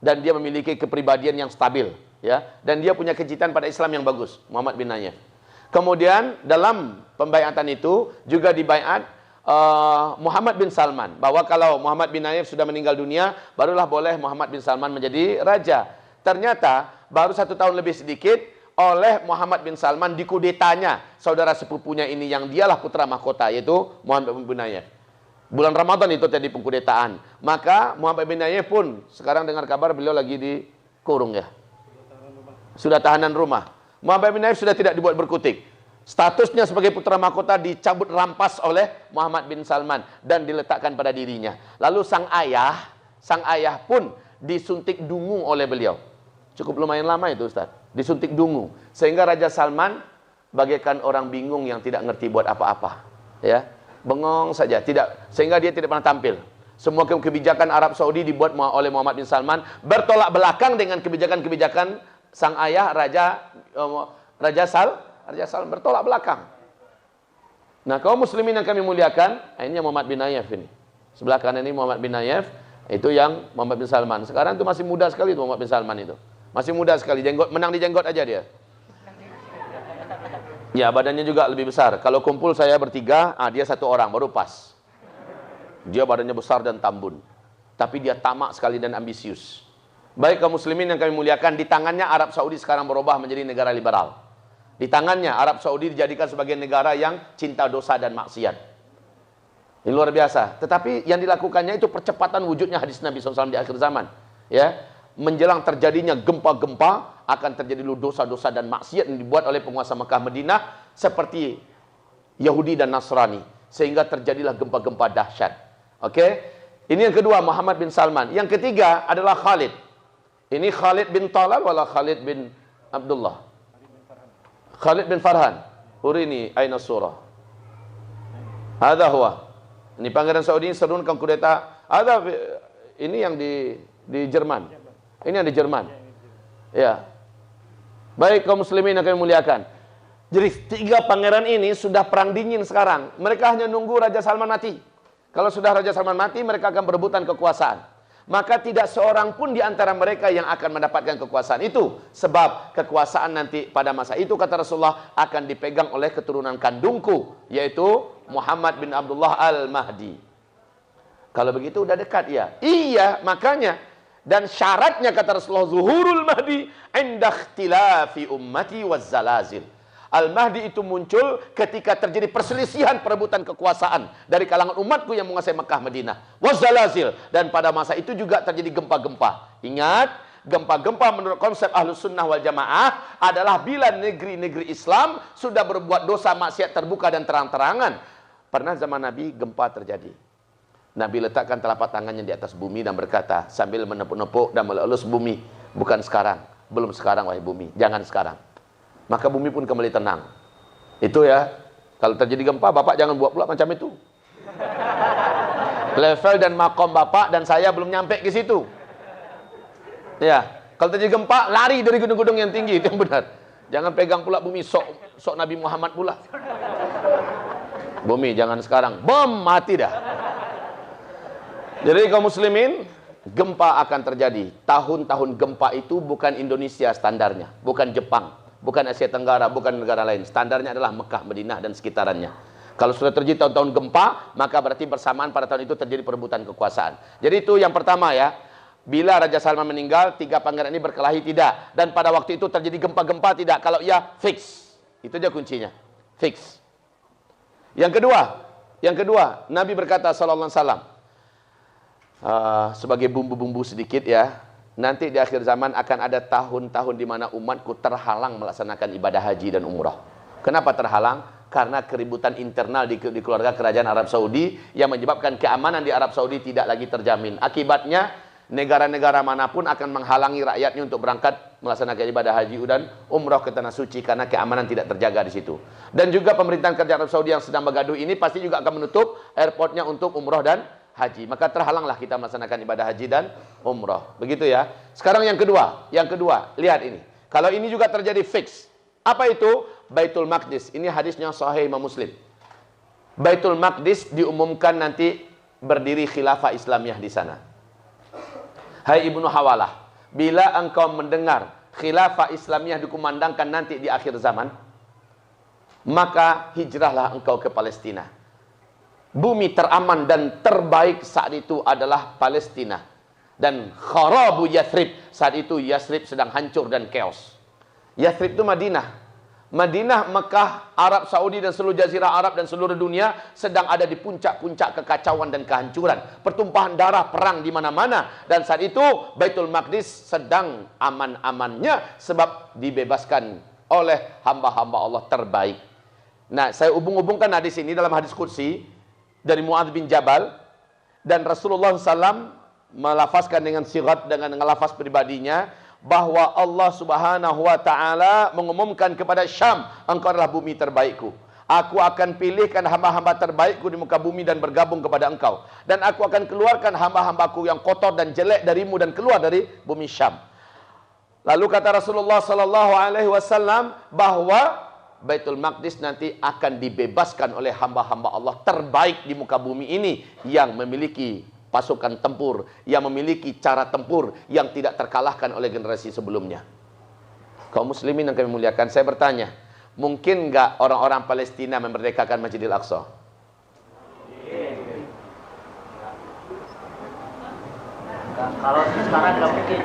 Dan dia memiliki kepribadian yang stabil. Ya. Dan dia punya kecintaan pada Islam yang bagus. Muhammad bin Nayef. Kemudian dalam pembaiatan itu juga dibaiat Muhammad bin Salman. Bahwa kalau Muhammad bin Nayef sudah meninggal dunia, barulah boleh Muhammad bin Salman menjadi raja. Ternyata baru 1 tahun lebih sedikit oleh Muhammad bin Salman dikudetanya saudara sepupunya ini yang dialah putra mahkota, yaitu Muhammad bin Nayef. Bulan Ramadan itu terjadi pengkudetaan. Maka Muhammad bin Nayef pun sekarang dengar kabar beliau lagi dikurung ya. Sudah tahanan rumah. Muhammad bin Nayef sudah tidak dibuat berkutik. Statusnya sebagai putra mahkota dicabut rampas oleh Muhammad bin Salman dan diletakkan pada dirinya. Lalu sang ayah pun disuntik dungu oleh beliau. Cukup lumayan lama itu Ustaz. Disuntik dungu. Sehingga Raja Salman bagaikan orang bingung yang tidak ngerti buat apa-apa. Ya, bengong saja. Sehingga dia tidak pernah tampil. Semua kebijakan Arab Saudi dibuat oleh Muhammad bin Salman bertolak belakang dengan kebijakan-kebijakan sang ayah Raja Salman, bertolak belakang. Nah, kaum muslimin yang kami muliakan, ini Muhammad bin Nayef ini. Sebelah kanan ini Muhammad bin Nayef, itu yang Muhammad bin Salman. Sekarang itu masih muda sekali itu Muhammad bin Salman itu. Masih muda sekali, menang di jenggot aja dia. Ya, badannya juga lebih besar. Kalau kumpul saya bertiga, dia 1 orang baru pas. Dia badannya besar dan tambun. Tapi dia tamak sekali dan ambisius. Baik kaum muslimin yang kami muliakan, di tangannya Arab Saudi sekarang berubah menjadi negara liberal. Di tangannya Arab Saudi dijadikan sebagai negara yang cinta dosa dan maksiat. Ini luar biasa. Tetapi yang dilakukannya itu percepatan wujudnya hadis Nabi SAW di akhir zaman. Ya, menjelang terjadinya gempa-gempa akan terjadi dosa-dosa dan maksiat yang dibuat oleh penguasa Mekah Madinah seperti Yahudi dan Nasrani, sehingga terjadilah gempa-gempa dahsyat. Oke? Ini yang kedua, Muhammad bin Salman. Yang ketiga adalah Khalid. Ini Khalid bin Talal wala Khalid bin Abdullah. Khalid bin Farhan. Urini aina surah. Hadha huwa. Ini pangeran Saudi serunkan kudeta. Ini yang di Jerman. Ini yang di Jerman. Ya. Baik kaum muslimin yang kami muliakan. Jadi 3 pangeran ini sudah perang dingin sekarang. Mereka hanya nunggu Raja Salman mati. Kalau sudah Raja Salman mati, mereka akan berebutan kekuasaan. Maka tidak seorang pun di antara mereka yang akan mendapatkan kekuasaan itu. Sebab kekuasaan nanti pada masa itu, kata Rasulullah, akan dipegang oleh keturunan kandungku, yaitu Muhammad bin Abdullah al-Mahdi. Kalau begitu udah dekat ya. Iya, makanya. Dan syaratnya kata Rasulullah, zuhurul mahdi inda ikhtilafi ummati waz zalazil. Al-Mahdi itu muncul ketika terjadi perselisihan perebutan kekuasaan dari kalangan umatku yang menguasai Mekah Madinah. Wazalazil. Dan pada masa itu juga terjadi gempa-gempa. Ingat, gempa-gempa menurut konsep Ahlus Sunnah wal Jamaah adalah bila negeri-negeri Islam sudah berbuat dosa maksiat terbuka dan terang-terangan. Pernah zaman Nabi gempa terjadi. Nabi letakkan telapak tangannya di atas bumi dan berkata sambil menepuk-nepuk dan melelus bumi, bukan sekarang, belum sekarang wahai bumi, jangan sekarang. Maka bumi pun kembali tenang. Itu ya, kalau terjadi gempa, Bapak jangan buat pula macam itu. Level dan makom Bapak dan saya belum nyampe ke situ. Ya, kalau terjadi gempa, lari dari gedung-gedung yang tinggi, itu yang benar. Jangan pegang pula bumi, sok Nabi Muhammad pula. Bumi, jangan sekarang. Bom, mati dah. Jadi kaum muslimin, gempa akan terjadi. Tahun-tahun gempa itu bukan Indonesia standarnya, bukan Jepang. bukan Asia Tenggara, bukan negara lain. Standarnya adalah Mekah, Madinah dan sekitarannya. Kalau sudah terjadi tahun-tahun gempa, maka berarti bersamaan pada tahun itu terjadi perebutan kekuasaan. Jadi itu yang pertama ya. Bila Raja Salman meninggal, 3 pangeran ini berkelahi tidak. Dan pada waktu itu terjadi gempa-gempa tidak. Kalau iya, fix. Itu aja kuncinya. Fix. Yang kedua, Nabi berkata sallallahu alaihi wasallam, sebagai bumbu-bumbu sedikit ya, nanti di akhir zaman akan ada tahun-tahun di mana umatku terhalang melaksanakan ibadah haji dan umrah. Kenapa terhalang? Karena keributan internal di keluarga kerajaan Arab Saudi yang menyebabkan keamanan di Arab Saudi tidak lagi terjamin. Akibatnya negara-negara manapun akan menghalangi rakyatnya untuk berangkat melaksanakan ibadah haji dan umrah ke tanah suci karena keamanan tidak terjaga di situ. Dan juga pemerintahan kerajaan Arab Saudi yang sedang bergaduh ini pasti juga akan menutup airportnya untuk umrah dan haji. Maka terhalanglah kita melaksanakan ibadah haji dan umrah. Begitu ya. Sekarang yang kedua, lihat ini. Kalau ini juga terjadi fix. Apa itu? Baitul Maqdis. Ini hadisnya Sahih Imam Muslim. Baitul Maqdis diumumkan nanti berdiri khilafah Islamiyah di sana. Hai Ibnu Hawalah, bila engkau mendengar khilafah Islamiyah dikumandangkan nanti di akhir zaman, maka hijrahlah engkau ke Palestina. Bumi teraman dan terbaik saat itu adalah Palestina. Dan kharabu Yathrib, saat itu Yathrib sedang hancur dan chaos. Yathrib itu Madinah. Madinah, Mekah, Arab Saudi dan seluruh jazirah Arab dan seluruh dunia sedang ada di puncak-puncak kekacauan dan kehancuran. Pertumpahan darah, perang di mana-mana. Dan saat itu Baitul Maqdis sedang aman-amannya sebab dibebaskan oleh hamba-hamba Allah terbaik. Nah, saya hubung-hubungkan hadis ini dalam hadis Qudsi dari Mu'adz bin Jabal. Dan Rasulullah SAW melafazkan dengan sigat, dengan lafaz pribadinya, bahwa Allah Subhanahu wa taala mengumumkan kepada Syam, engkau adalah bumi terbaikku. Aku akan pilihkan hamba-hamba terbaikku di muka bumi dan bergabung kepada engkau. Dan aku akan keluarkan hamba-hambaku yang kotor dan jelek darimu dan keluar dari bumi Syam. Lalu kata Rasulullah sallallahu alaihi wasallam bahwa Baitul Maqdis nanti akan dibebaskan oleh hamba-hamba Allah terbaik di muka bumi ini yang memiliki pasukan tempur, yang memiliki cara tempur yang tidak terkalahkan oleh generasi sebelumnya. Kaum muslimin yang kami muliakan, saya bertanya, mungkin nggak orang-orang Palestina memerdekakan Masjidil Aqsa? Kalau sekarang nggak mungkin.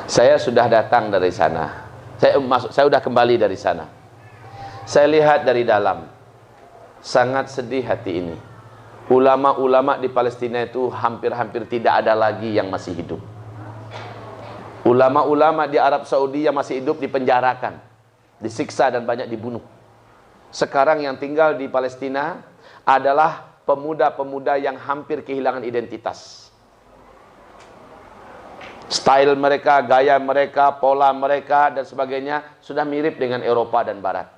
Saya sudah datang dari sana. Saya sudah kembali dari sana. Saya lihat dari dalam. Sangat sedih hati ini. Ulama-ulama di Palestina itu hampir-hampir tidak ada lagi yang masih hidup. Ulama-ulama di Arab Saudi yang masih hidup dipenjarakan, disiksa dan banyak dibunuh. Sekarang yang tinggal di Palestina adalah pemuda-pemuda yang hampir kehilangan identitas. Style mereka, gaya mereka, pola mereka dan sebagainya sudah mirip dengan Eropa dan Barat.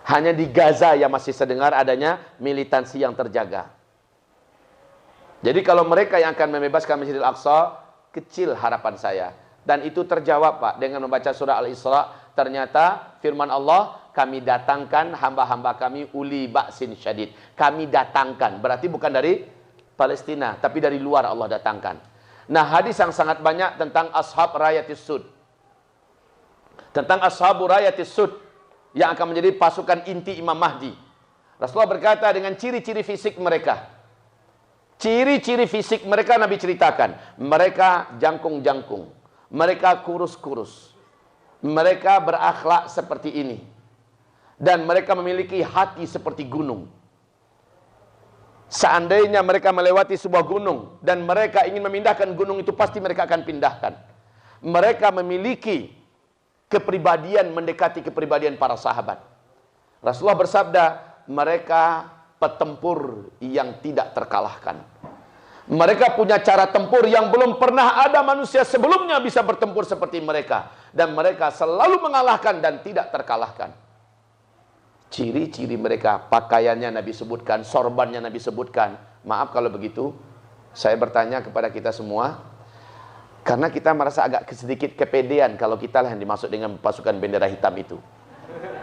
Hanya di Gaza yang masih sedengar adanya militansi yang terjaga. Jadi kalau mereka yang akan membebaskan Masjidil Aqsa, kecil harapan saya. Dan itu terjawab Pak, dengan membaca surah Al-Isra. Ternyata firman Allah, kami datangkan hamba-hamba kami uli ba'sin syadid. Kami datangkan, berarti bukan dari Palestina, tapi dari luar Allah datangkan. Nah, hadis yang sangat banyak tentang ashab rayatis sud. Tentang ashabu rayatis sud, yang akan menjadi pasukan inti Imam Mahdi. Rasulullah berkata dengan ciri-ciri fisik mereka. Ciri-ciri fisik mereka Nabi ceritakan. Mereka jangkung-jangkung. Mereka kurus-kurus. Mereka berakhlak seperti ini. Dan mereka memiliki hati seperti gunung. Seandainya mereka melewati sebuah gunung dan mereka ingin memindahkan gunung itu, pasti mereka akan pindahkan. Mereka memiliki kepribadian mendekati kepribadian para sahabat. Rasulullah bersabda, mereka petempur yang tidak terkalahkan. Mereka punya cara tempur yang belum pernah ada manusia sebelumnya bisa bertempur seperti mereka. Dan mereka selalu mengalahkan dan tidak terkalahkan. Ciri-ciri mereka, pakaiannya Nabi sebutkan, sorbannya Nabi sebutkan. Maaf kalau begitu, saya bertanya kepada kita semua, karena kita merasa agak sedikit kepedean kalau kita lah yang dimasuk dengan pasukan bendera hitam itu,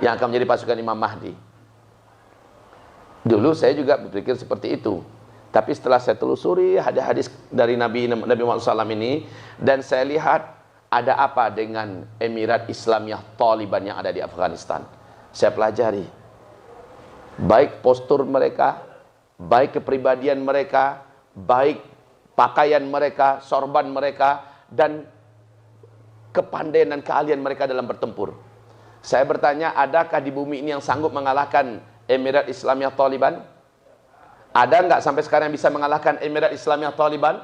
yang akan menjadi pasukan Imam Mahdi. Dulu saya juga berpikir seperti itu. Tapi setelah saya telusuri hadis dari Nabi Muhammad SAW ini, dan saya lihat ada apa dengan Emirat Islamiyah Taliban yang ada di Afghanistan? Saya pelajari. Baik postur mereka, baik kepribadian mereka, baik pakaian mereka, sorban mereka, dan kepandaian dan keahlian mereka dalam bertempur. Saya bertanya, adakah di bumi ini yang sanggup mengalahkan Emirat Islamiyah Taliban? Ada nggak sampai sekarang yang bisa mengalahkan Emirat Islamiyah Taliban?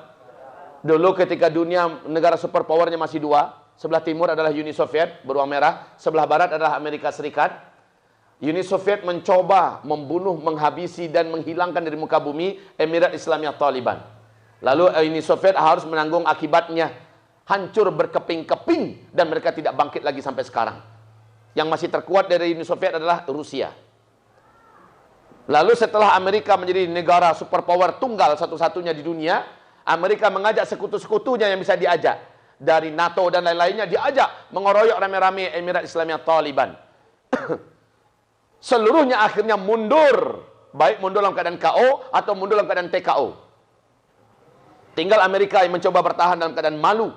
Dulu ketika dunia negara superpowernya masih dua, sebelah timur adalah Uni Soviet beruang merah, sebelah barat adalah Amerika Serikat. Uni Soviet mencoba membunuh, menghabisi dan menghilangkan dari muka bumi Emirat Islamiyah Taliban. Lalu Uni Soviet harus menanggung akibatnya, hancur berkeping-keping dan mereka tidak bangkit lagi sampai sekarang. Yang masih terkuat dari Uni Soviet adalah Rusia. Lalu setelah Amerika menjadi negara superpower tunggal satu-satunya di dunia, Amerika mengajak sekutu-sekutunya yang bisa diajak. Dari NATO dan lain-lainnya diajak mengoroyok rame-rame Emirat Islamiyah Taliban. Seluruhnya akhirnya mundur. Baik mundur dalam keadaan KO atau mundur dalam keadaan TKO. Tinggal Amerika yang mencoba bertahan dalam keadaan malu.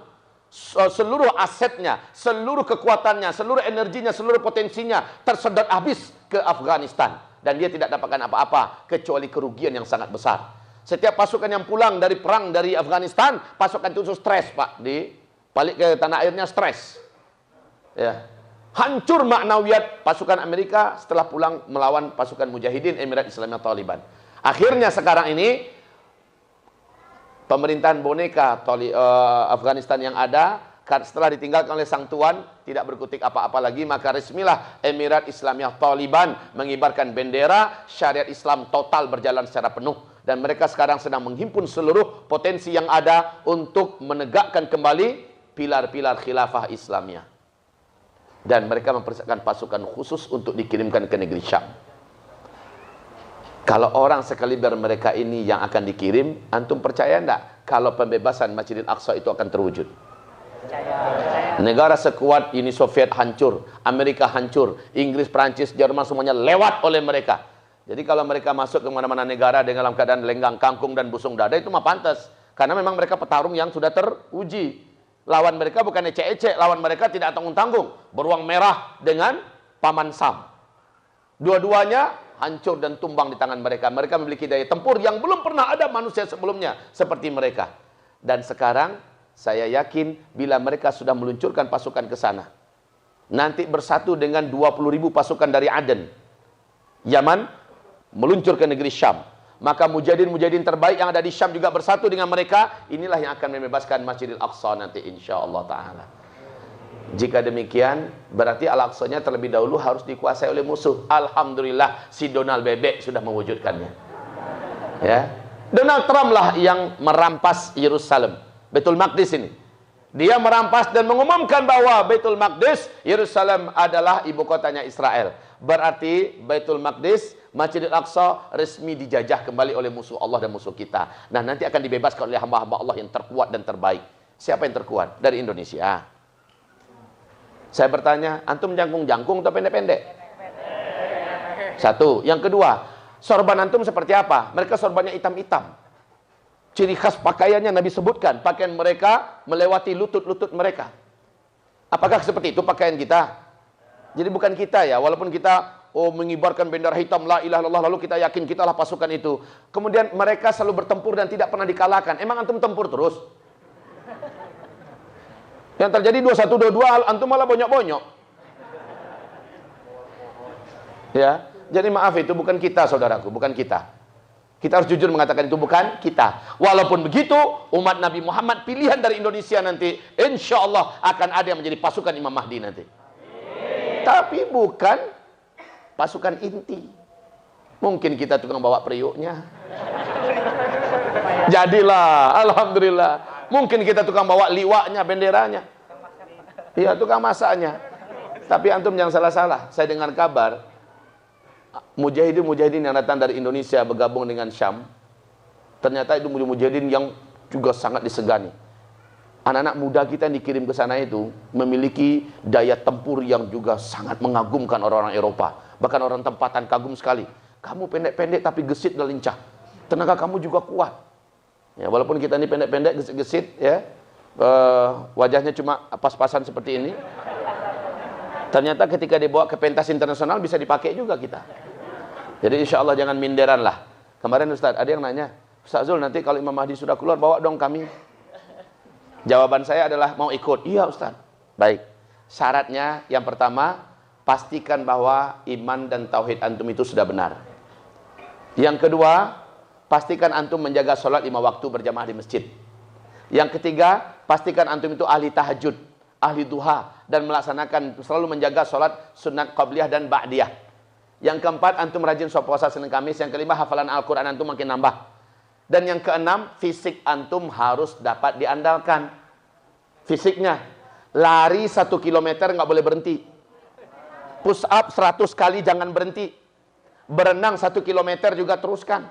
Seluruh asetnya, seluruh kekuatannya, seluruh energinya, seluruh potensinya tersedot habis ke Afghanistan. Dan dia tidak dapatkan apa-apa kecuali kerugian yang sangat besar. Setiap pasukan yang pulang dari perang dari Afghanistan, pasukan itu stres, Pak. Balik ke tanah airnya stres. Ya. Hancur maknawiyat pasukan Amerika setelah pulang melawan pasukan Mujahidin Emirat Islamiyah Taliban. Akhirnya sekarang ini pemerintahan boneka Afghanistan yang ada, setelah ditinggalkan oleh sang tuan, tidak berkutik apa-apa lagi, maka resmilah Emirat Islamiyah Taliban mengibarkan bendera syariat Islam total berjalan secara penuh. Dan mereka sekarang sedang menghimpun seluruh potensi yang ada untuk menegakkan kembali pilar-pilar khilafah Islamiyah. Dan mereka mempersiapkan pasukan khusus untuk dikirimkan ke negeri Syam. Kalau orang sekaliber mereka ini yang akan dikirim, antum percaya enggak kalau pembebasan Masjidil Aqsa itu akan terwujud? Negara sekuat Uni Soviet hancur, Amerika hancur, Inggris, Prancis, Jerman semuanya lewat oleh mereka. Jadi kalau mereka masuk ke mana-mana negara dengan dalam keadaan lenggang kangkung dan busung dada, itu mah pantas. Karena memang mereka petarung yang sudah teruji. Lawan mereka bukan ecek-ecek, lawan mereka tidak tanggung-tanggung. Beruang merah dengan paman Sam. Dua-duanya hancur dan tumbang di tangan mereka. Mereka memiliki daya tempur yang belum pernah ada manusia sebelumnya seperti mereka. Dan sekarang saya yakin bila mereka sudah meluncurkan pasukan ke sana, nanti bersatu dengan 20.000 pasukan dari Aden, Yaman, meluncur ke negeri Syam. Maka mujahidin-mujahidin terbaik yang ada di Syam juga bersatu dengan mereka. Inilah yang akan membebaskan Masjidil Aqsa nanti insyaAllah ta'ala. Jika demikian, berarti Al-Aqsanya terlebih dahulu harus dikuasai oleh musuh. Alhamdulillah, si Donald Bebek sudah mewujudkannya. Ya, Donald Trump lah yang merampas Yerusalem, Baitul Maqdis ini. Dia merampas dan mengumumkan bahwa Baitul Maqdis, Yerusalem adalah ibu kotanya Israel. Berarti Baitul Maqdis, Masjidil Aqsa resmi dijajah kembali oleh musuh Allah dan musuh kita. Nah, nanti akan dibebaskan oleh hamba-hamba Allah yang terkuat dan terbaik. Siapa yang terkuat? Dari Indonesia. Saya bertanya, antum jangkung-jangkung atau pendek-pendek? Satu. Yang kedua, sorban antum seperti apa? Mereka sorbannya hitam-hitam. Ciri khas pakaiannya Nabi sebutkan, pakaian mereka melewati lutut-lutut mereka. Apakah seperti itu pakaian kita? Jadi bukan kita ya, walaupun kita mengibarkan bendera hitam la ilaha illallah, lalu kita yakin kitalah pasukan itu. Kemudian mereka selalu bertempur dan tidak pernah dikalahkan. Emang antum tempur terus? Yang terjadi 2122 antum malah bonyok-bonyok. Ya, jadi maaf itu bukan kita saudaraku, bukan kita. Kita harus jujur mengatakan itu bukan kita. Walaupun begitu, umat Nabi Muhammad pilihan dari Indonesia nanti, insya Allah akan ada yang menjadi pasukan Imam Mahdi nanti. Tapi bukan pasukan inti. Mungkin kita tukang bawa periuknya. Jadilah, alhamdulillah. Mungkin kita tukang bawa liwaknya, benderanya. Iya, tukang masaknya. Tapi antum jangan salah-salah. Saya dengar kabar mujahidin yang datang dari Indonesia bergabung dengan Syam, ternyata itu mujahidin yang juga sangat disegani. Anak-anak muda kita yang dikirim ke sana itu memiliki daya tempur yang juga sangat mengagumkan orang-orang Eropa. Bahkan orang tempatan kagum sekali. Kamu pendek-pendek tapi gesit dan lincah. Tenaga kamu juga kuat. Ya, walaupun kita ini pendek-pendek, gesit-gesit, ya. wajahnya cuma pas-pasan seperti ini. Ternyata ketika dibawa ke pentas internasional bisa dipakai juga kita. Jadi insya Allah jangan minderan lah. Kemarin Ustaz, ada yang nanya, Ustaz Zul, nanti kalau Imam Mahdi sudah keluar, bawa dong kami. Jawaban saya adalah, mau ikut. Iya Ustaz. Baik. Syaratnya yang pertama, pastikan bahwa iman dan tauhid antum itu sudah benar. Yang kedua, pastikan antum menjaga sholat 5 waktu berjamaah di masjid. Yang ketiga, pastikan antum itu ahli tahajud, ahli duha, dan melaksanakan, selalu menjaga sholat sunat qabliyah dan ba'diyah. Yang keempat, antum rajin sholat puasa Senin Kamis. Yang kelima, hafalan Al-Quran antum makin nambah. Dan yang keenam, fisik antum harus dapat diandalkan. Fisiknya, lari 1 kilometer nggak boleh berhenti. Push up 100 kali jangan berhenti. Berenang 1 kilometer juga teruskan.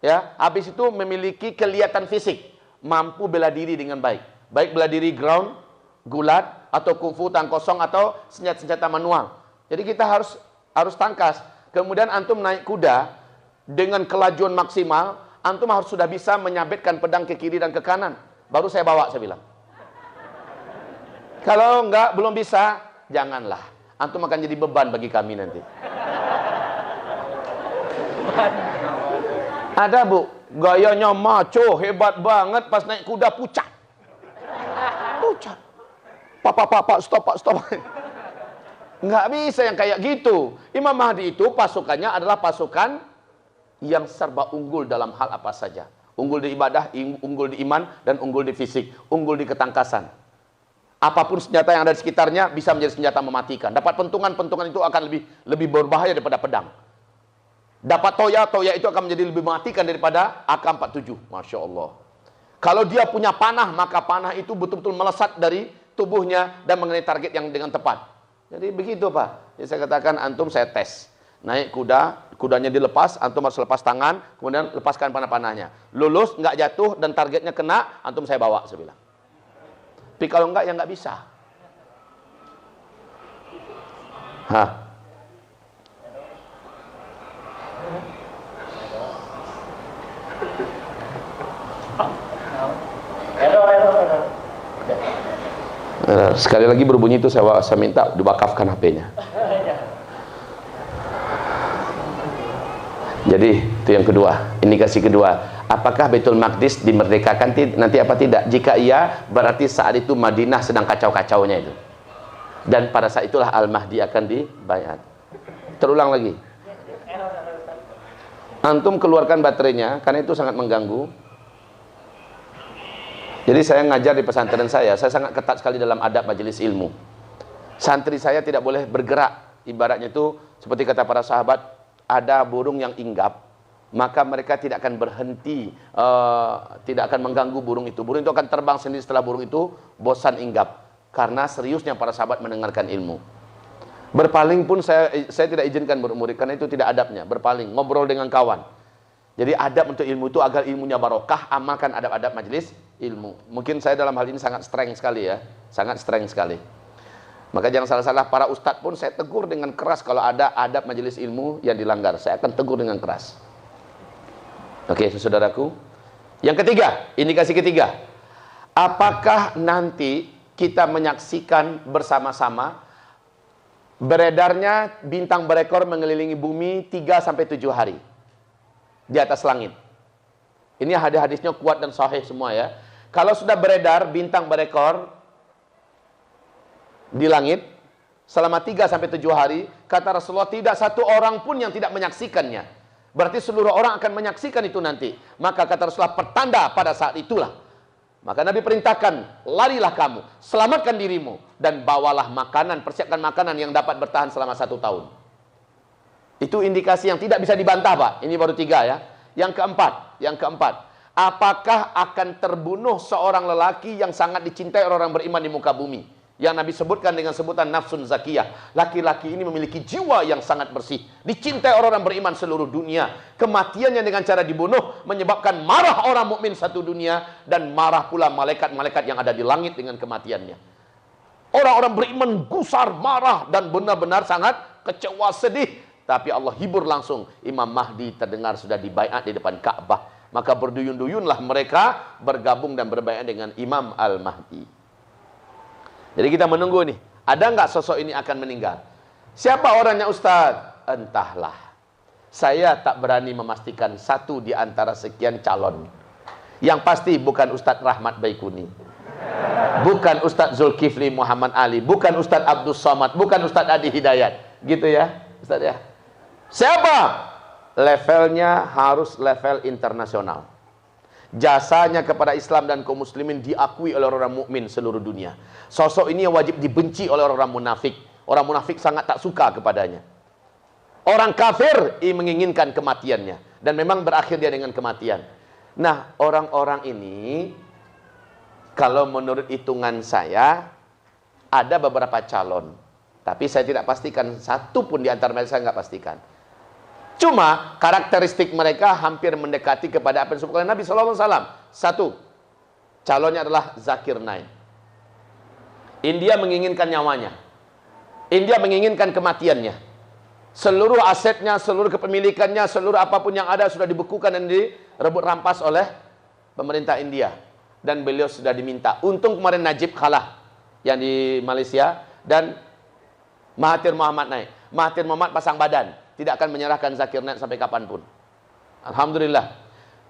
Ya, habis itu memiliki kelihatan fisik, mampu bela diri dengan baik. Baik bela diri ground, gulat, atau kungfu tangan kosong, atau senjata-senjata manual. Jadi kita harus tangkas. Kemudian antum naik kuda dengan kelajuan maksimal, antum harus sudah bisa menyabetkan pedang ke kiri dan ke kanan. Baru saya bawa, saya bilang. Kalau enggak, belum bisa, janganlah. Antum akan jadi beban bagi kami nanti. Ada bu, gayanya maco, hebat banget, pas naik kuda pucat. Pucat. Pak, stop. Nggak bisa yang kayak gitu. Imam Mahdi itu pasukannya adalah pasukan yang serba unggul dalam hal apa saja. Unggul di ibadah, unggul di iman, dan unggul di fisik. Unggul di ketangkasan. Apapun senjata yang ada di sekitarnya bisa menjadi senjata mematikan. Dapat pentungan itu akan lebih berbahaya daripada pedang. Dapat toya itu akan menjadi lebih mematikan daripada AK-47. Masya Allah. Kalau dia punya panah, maka panah itu betul-betul melesat dari tubuhnya dan mengenai target yang dengan tepat. Jadi begitu Pak. Jadi saya katakan antum saya tes. Naik kuda, kudanya dilepas, antum harus lepas tangan, kemudian lepaskan panah-panahnya. Lulus, nggak jatuh dan targetnya kena, antum saya bawa, saya bilang. Tapi kalau enggak, ya nggak bisa. Hah? Sekali lagi berbunyi itu saya minta diwakafkan HP-nya. Jadi itu yang kedua, indikasi kedua. Apakah Baitul Maqdis dimerdekakan nanti apa tidak? Jika iya, berarti saat itu Madinah sedang kacau-kacaunya itu. Dan pada saat itulah Al-Mahdi akan dibayat. Terulang lagi. Antum keluarkan baterainya, karena itu sangat mengganggu. Jadi saya ngajar di pesantren saya sangat ketat sekali dalam adab majelis ilmu. Santri saya tidak boleh bergerak. Ibaratnya itu, seperti kata para sahabat, ada burung yang inggap, maka mereka tidak akan berhenti, tidak akan mengganggu burung itu. Burung itu akan terbang sendiri setelah burung itu bosan inggap. Karena seriusnya para sahabat mendengarkan ilmu. Berpaling pun saya tidak izinkan murid, karena itu tidak adabnya. Berpaling, ngobrol dengan kawan. Jadi adab untuk ilmu itu agar ilmunya barokah, amalkan adab-adab majelis ilmu. Mungkin saya dalam hal ini sangat streng sekali ya. Sangat streng sekali. Maka jangan salah-salah, para ustadz pun saya tegur dengan keras kalau ada adab majelis ilmu yang dilanggar. Saya akan tegur dengan keras. Oke, saudaraku. Yang ketiga, indikasi ketiga. Apakah nanti kita menyaksikan bersama-sama beredarnya bintang berekor mengelilingi bumi 3-7 hari di atas langit? Ini hadis-hadisnya kuat dan sahih semua ya. Kalau sudah beredar bintang berekor di langit selama 3-7 hari, kata Rasulullah, tidak satu orang pun yang tidak menyaksikannya. Berarti seluruh orang akan menyaksikan itu nanti. Maka kata Rasulullah, pertanda pada saat itulah. Maka Nabi perintahkan, larilah kamu, selamatkan dirimu, dan bawalah makanan, persiapkan makanan yang dapat bertahan selama 1 tahun. Itu indikasi yang tidak bisa dibantah Pak. Ini baru 3 ya. Yang keempat, apakah akan terbunuh seorang lelaki yang sangat dicintai orang beriman di muka bumi? Yang Nabi sebutkan dengan sebutan nafsun zakiyah. Laki-laki ini memiliki jiwa yang sangat bersih, dicintai orang beriman seluruh dunia. Kematiannya dengan cara dibunuh menyebabkan marah orang mukmin satu dunia, dan marah pula malaikat-malaikat yang ada di langit dengan kematiannya. Orang-orang beriman gusar, marah, dan benar-benar sangat kecewa, sedih. Tapi Allah hibur langsung. Imam Mahdi terdengar sudah dibaiat di depan Ka'bah. Maka berduyun-duyunlah mereka bergabung dan berbaiat dengan Imam Al-Mahdi. Jadi kita menunggu nih, ada nggak sosok ini akan meninggal? Siapa orangnya Ustaz? Entahlah. Saya tak berani memastikan satu di antara sekian calon. Yang pasti bukan Ustaz Rahmat Baikuni, bukan Ustaz Zulkifli Muhammad Ali, bukan Ustaz Abdul Somad, bukan Ustaz Adi Hidayat. Gitu ya, Ustaz ya. Siapa? Levelnya harus level internasional. Jasanya kepada Islam dan kaum muslimin diakui oleh orang mukmin seluruh dunia. Sosok ini yang wajib dibenci oleh orang munafik. Orang munafik sangat tak suka kepadanya. Orang kafir menginginkan kematiannya, dan memang berakhir dia dengan kematian. Nah, orang-orang ini, kalau menurut hitungan saya, ada beberapa calon. Tapi saya tidak pastikan, satu pun di antara mereka saya nggak pastikan. Cuma karakteristik mereka hampir mendekati kepada apa yang disebutkan oleh Nabi SAW. Satu, calonnya adalah Zakir Naik. India menginginkan nyawanya. India menginginkan kematiannya. Seluruh asetnya, seluruh kepemilikannya, seluruh apapun yang ada sudah dibekukan dan direbut rampas oleh pemerintah India. Dan beliau sudah diminta. Untung kemarin Najib kalah yang di Malaysia, dan Mahathir Muhammad naik. Mahathir Muhammad pasang badan, tidak akan menyerahkan Zakir Naik sampai kapanpun. Alhamdulillah.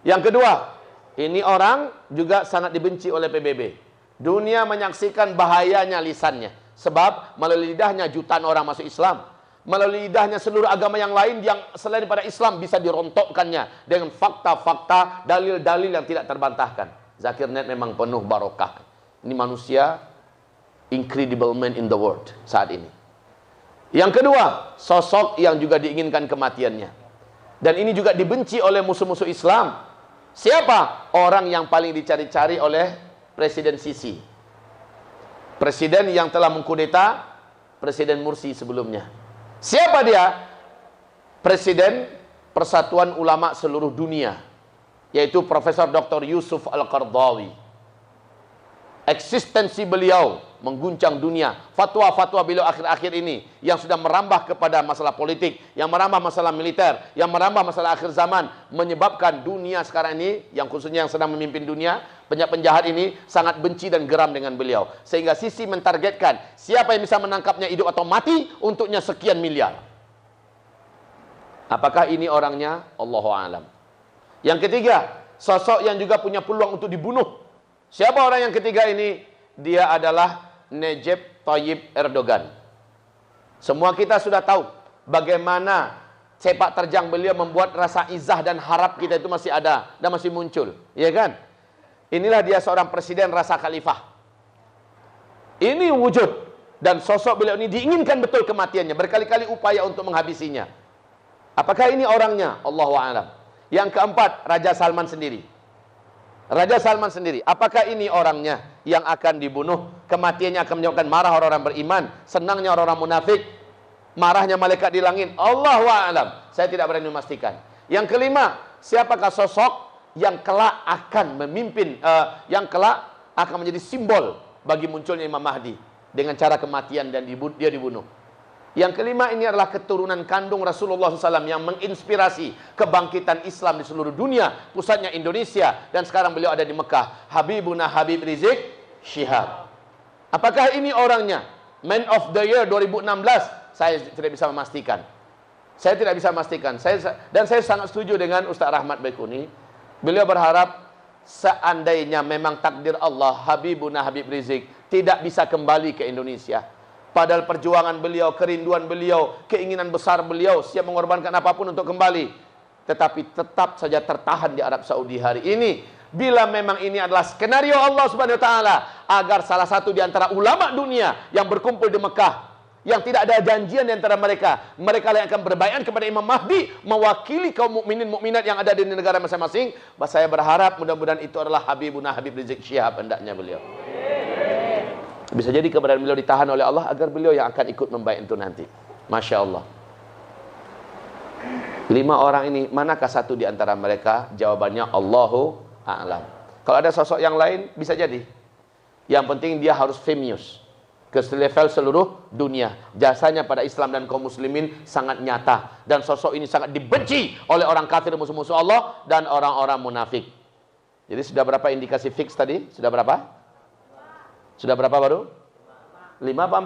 Yang kedua, ini orang juga sangat dibenci oleh PBB. Dunia menyaksikan bahayanya lisannya. Sebab melalui lidahnya jutaan orang masuk Islam. Melalui lidahnya seluruh agama yang lain yang selain daripada Islam bisa dirontokkannya dengan fakta-fakta, dalil-dalil yang tidak terbantahkan. Zakir Naik memang penuh barokah. Ini manusia incredible man in the world saat ini. Yang kedua, sosok yang juga diinginkan kematiannya. Dan ini juga dibenci oleh musuh-musuh Islam. Siapa? Orang yang paling dicari-cari oleh Presiden Sisi. Presiden yang telah mengkudeta Presiden Mursi sebelumnya. Siapa dia? Presiden Persatuan Ulama Seluruh Dunia, yaitu Profesor Dr. Yusuf Al-Qaradawi. Eksistensi beliau mengguncang dunia. Fatwa-fatwa beliau akhir-akhir ini yang sudah merambah kepada masalah politik, yang merambah masalah militer, yang merambah masalah akhir zaman, menyebabkan dunia sekarang ini, yang khususnya yang sedang memimpin dunia, penjahat ini sangat benci dan geram dengan beliau. Sehingga Sisi mentargetkan siapa yang bisa menangkapnya hidup atau mati, untuknya sekian miliar. Apakah ini orangnya? Allahu a'lam. Yang ketiga, sosok yang juga punya peluang untuk dibunuh. Siapa orang yang ketiga ini? Dia adalah Recep Tayyip Erdogan. Semua kita sudah tahu bagaimana sepak terjang beliau membuat rasa izah dan harap kita itu masih ada dan masih muncul, ya kan? Inilah dia seorang presiden rasa khalifah. Ini wujud dan sosok beliau ini diinginkan betul kematiannya, berkali-kali upaya untuk menghabisinya. Apakah ini orangnya? Allahu a'lam. Yang keempat, Raja Salman sendiri. Raja Salman sendiri, apakah ini orangnya yang akan dibunuh? Kematiannya akan menyebabkan marah orang-orang beriman, senangnya orang-orang munafik, marahnya malaikat di langit. Allahu a'lam. Saya tidak berani memastikan. Yang kelima, siapakah sosok yang kelak akan memimpin, yang kelak akan menjadi simbol bagi munculnya Imam Mahdi dengan cara kematian dan dia dibunuh? Yang kelima, ini adalah keturunan kandung Rasulullah SAW yang menginspirasi kebangkitan Islam di seluruh dunia. Pusatnya Indonesia dan sekarang beliau ada di Mekah. Habibuna Habib Rizik Syihab. Apakah ini orangnya? Man of the Year 2016? Saya tidak bisa memastikan. Saya tidak bisa memastikan. Dan saya sangat setuju dengan Ustaz Rahmat Baikuni. Beliau berharap seandainya memang takdir Allah Habibuna Habib Rizik tidak bisa kembali ke Indonesia. Padahal perjuangan beliau, kerinduan beliau, keinginan besar beliau, siap mengorbankan apapun untuk kembali. Tetapi tetap saja tertahan di Arab Saudi hari ini. Bila memang ini adalah skenario Allah Subhanahu Wa Taala agar salah satu di antara ulama dunia yang berkumpul di Mekah, yang tidak ada janjian di antara mereka, mereka yang akan berbaiat kepada Imam Mahdi, mewakili kaum mukminin mukminat yang ada di negara masing-masing. Saya berharap mudah-mudahan itu adalah Habibuna Habib Rizik Syihab hendaknya beliau. Bisa jadi keberadaan beliau ditahan oleh Allah agar beliau yang akan ikut membaiat itu nanti. Masya Allah. 5 orang ini, manakah satu di antara mereka? Jawabannya Allahu a'lam. Kalau ada sosok yang lain, bisa jadi. Yang penting dia harus famous. ke level seluruh dunia. Jasanya pada Islam dan kaum muslimin sangat nyata, dan sosok ini sangat dibenci oleh orang kafir, musuh-musuh Allah dan orang-orang munafik. Jadi sudah berapa indikasi fix tadi? Sudah berapa? Sudah berapa baru? 5 apa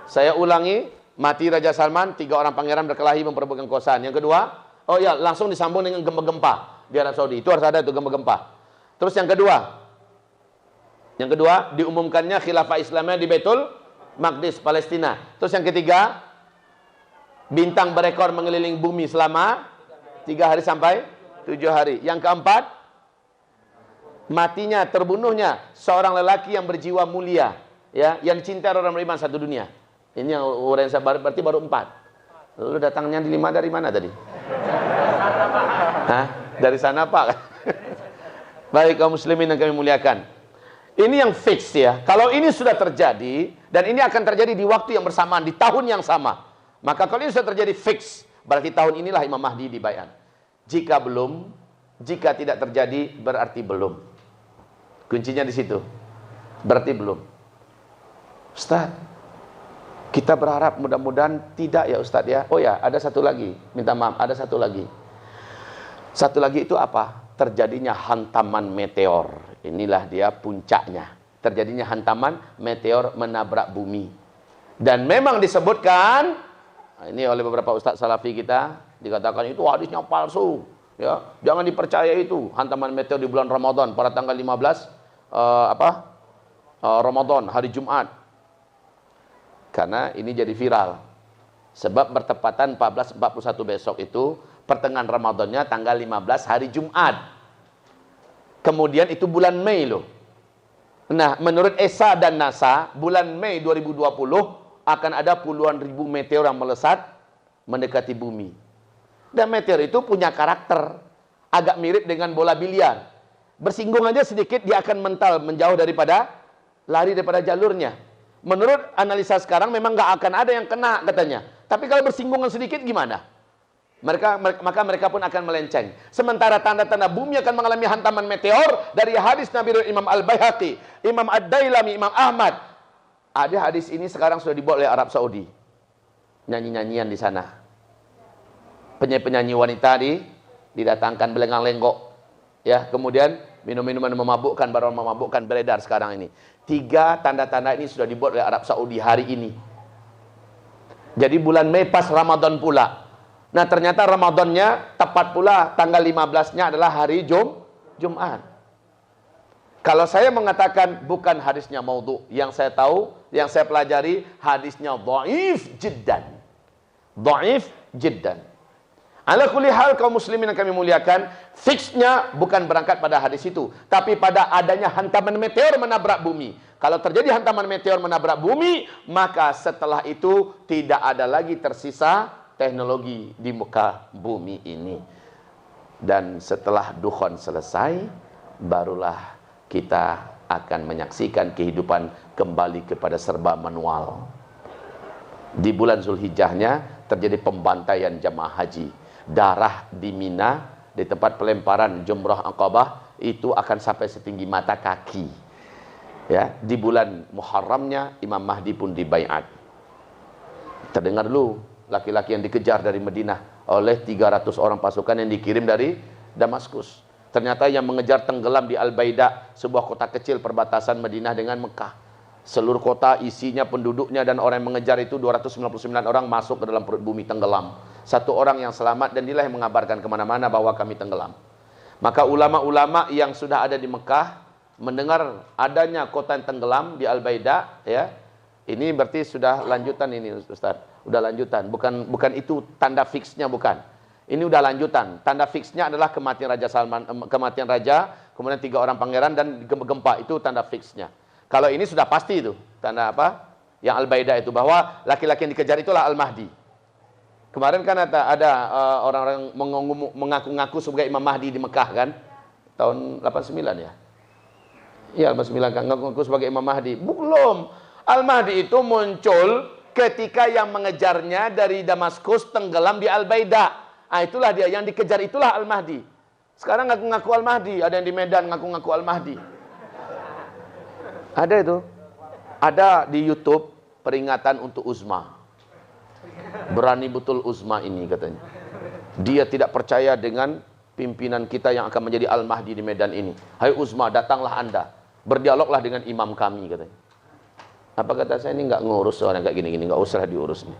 4? Saya ulangi, mati Raja Salman, 3 orang pangeran berkelahi memperebutkan kekuasaan. Yang kedua, oh ya, langsung disambung dengan gempa-gempa di Arab Saudi. Itu harus ada itu gempa-gempa. Terus yang kedua, diumumkannya khilafah Islamnya di Baitul Maqdis, Palestina. Terus yang ketiga, bintang berekor mengelilingi bumi selama 3 hari sampai 7 hari. Yang keempat, matinya, terbunuhnya seorang lelaki yang berjiwa mulia, ya, yang dicintai orang beriman satu dunia. Ini yang uraian saya berarti baru 4. Lalu datangnya di 5 dari mana tadi? Hah? Dari sana Pak. Baik kaum muslimin yang kami muliakan. Ini yang fix ya. Kalau ini sudah terjadi, dan ini akan terjadi di waktu yang bersamaan, di tahun yang sama, maka kalau ini sudah terjadi fix, berarti tahun inilah Imam Mahdi dibayar. Jika belum, jika tidak terjadi, berarti belum. Kuncinya di situ. Berarti belum. Ustaz, kita berharap mudah-mudahan tidak ya Ustaz ya. Oh ya, ada satu lagi. Minta maaf, ada satu lagi. Satu lagi itu apa? Terjadinya hantaman meteor. Inilah dia puncaknya. Terjadinya hantaman meteor menabrak bumi. Dan memang disebutkan, ini oleh beberapa ustaz salafi kita, dikatakan itu hadisnya palsu. Ya, jangan dipercaya itu. Hantaman meteor di bulan Ramadan pada tanggal 15 Ramadan, hari Jumat. Karena ini jadi viral. Sebab bertepatan 1441 besok itu, pertengahan Ramadannya tanggal 15 hari Jumat. Kemudian itu bulan Mei loh. Nah, menurut ESA dan NASA, bulan Mei 2020 akan ada puluhan ribu meteor yang melesat mendekati bumi. Dan meteor itu punya karakter agak mirip dengan bola biliar. Bersinggung aja sedikit dia akan mental, menjauh daripada, lari daripada jalurnya. Menurut analisa sekarang memang nggak akan ada yang kena katanya. Tapi kalau bersinggungan sedikit gimana? Maka mereka pun akan melenceng. Sementara tanda-tanda bumi akan mengalami hantaman meteor dari hadis Nabi Imam Al-Baihaqi, Imam Ad-Dailami, Imam Ahmad. Ada hadis ini sekarang sudah dibuat oleh Arab Saudi. Nyanyi-nyanyian di sana. Penyanyi-penyanyi wanita didatangkan belengang-lenggok. Ya, kemudian minum-minuman memabukkan, baru memabukkan beredar sekarang ini. 3 tanda-tanda ini sudah dibuat oleh Arab Saudi hari ini. Jadi bulan Mei pas Ramadan pula. Nah ternyata Ramadannya tepat pula tanggal 15-nya adalah hari Jumat. Kalau saya mengatakan bukan hadisnya maudhu, yang saya tahu, yang saya pelajari hadisnya dhaif jiddan. Dhaif jiddan. Ala kulli hal kaum muslimin yang kami muliakan, fixnya bukan berangkat pada hadis itu, tapi pada adanya hantaman meteor menabrak bumi. Kalau terjadi hantaman meteor menabrak bumi, maka setelah itu tidak ada lagi tersisa teknologi di muka bumi ini. Dan setelah dukhon selesai, barulah kita akan menyaksikan kehidupan kembali kepada serba manual. Di bulan Zulhijjahnya terjadi pembantaian jamaah haji. Darah di Mina, di tempat pelemparan Jumrah Aqabah, itu akan sampai setinggi mata kaki. Ya, di bulan Muharramnya Imam Mahdi pun dibaiat. Terdengar dulu, laki-laki yang dikejar dari Madinah oleh 300 orang pasukan yang dikirim dari Damaskus. Ternyata yang mengejar tenggelam di Al-Baida, sebuah kota kecil perbatasan Madinah dengan Mekah. Seluruh kota isinya penduduknya dan orang yang mengejar itu 299 orang masuk ke dalam perut bumi, tenggelam. 1 orang yang selamat, dan dia yang mengabarkan kemana-mana bahwa kami tenggelam. Maka ulama-ulama yang sudah ada di Mekah mendengar adanya kota yang tenggelam di Al-Baida, ya, ini berarti sudah lanjutan ini Ustaz. Udah lanjutan, bukan itu tanda fixnya, bukan. Ini udah lanjutan. Tanda fixnya adalah kematian Raja Salman, kematian Raja, kemudian 3 orang pangeran dan gempa, itu tanda fixnya. Kalau ini sudah pasti itu, tanda apa? Yang Al-Baida itu, bahwa laki-laki yang dikejar itulah Al-Mahdi. Kemarin kan ada orang-orang mengaku-ngaku sebagai Imam Mahdi di Mekah kan? Tahun 89 ya? Iya, 89 kan ngaku-ngaku sebagai Imam Mahdi. Belum. Al-Mahdi itu muncul ketika yang mengejarnya dari Damaskus tenggelam di Al-Baida. Ah, itulah dia, yang dikejar itulah Al-Mahdi. Sekarang ngaku-ngaku Al-Mahdi, ada yang di Medan ngaku-ngaku Al-Mahdi. Ada itu. Ada di YouTube peringatan untuk Uzma. Berani betul Uzma ini katanya. Dia tidak percaya dengan pimpinan kita yang akan menjadi Al-Mahdi di Medan ini. Hai Uzma, datanglah Anda. Berdialoglah dengan imam kami katanya. Apa kata saya, ini nggak ngurus orang kayak gini-gini, nggak usah diurus nih.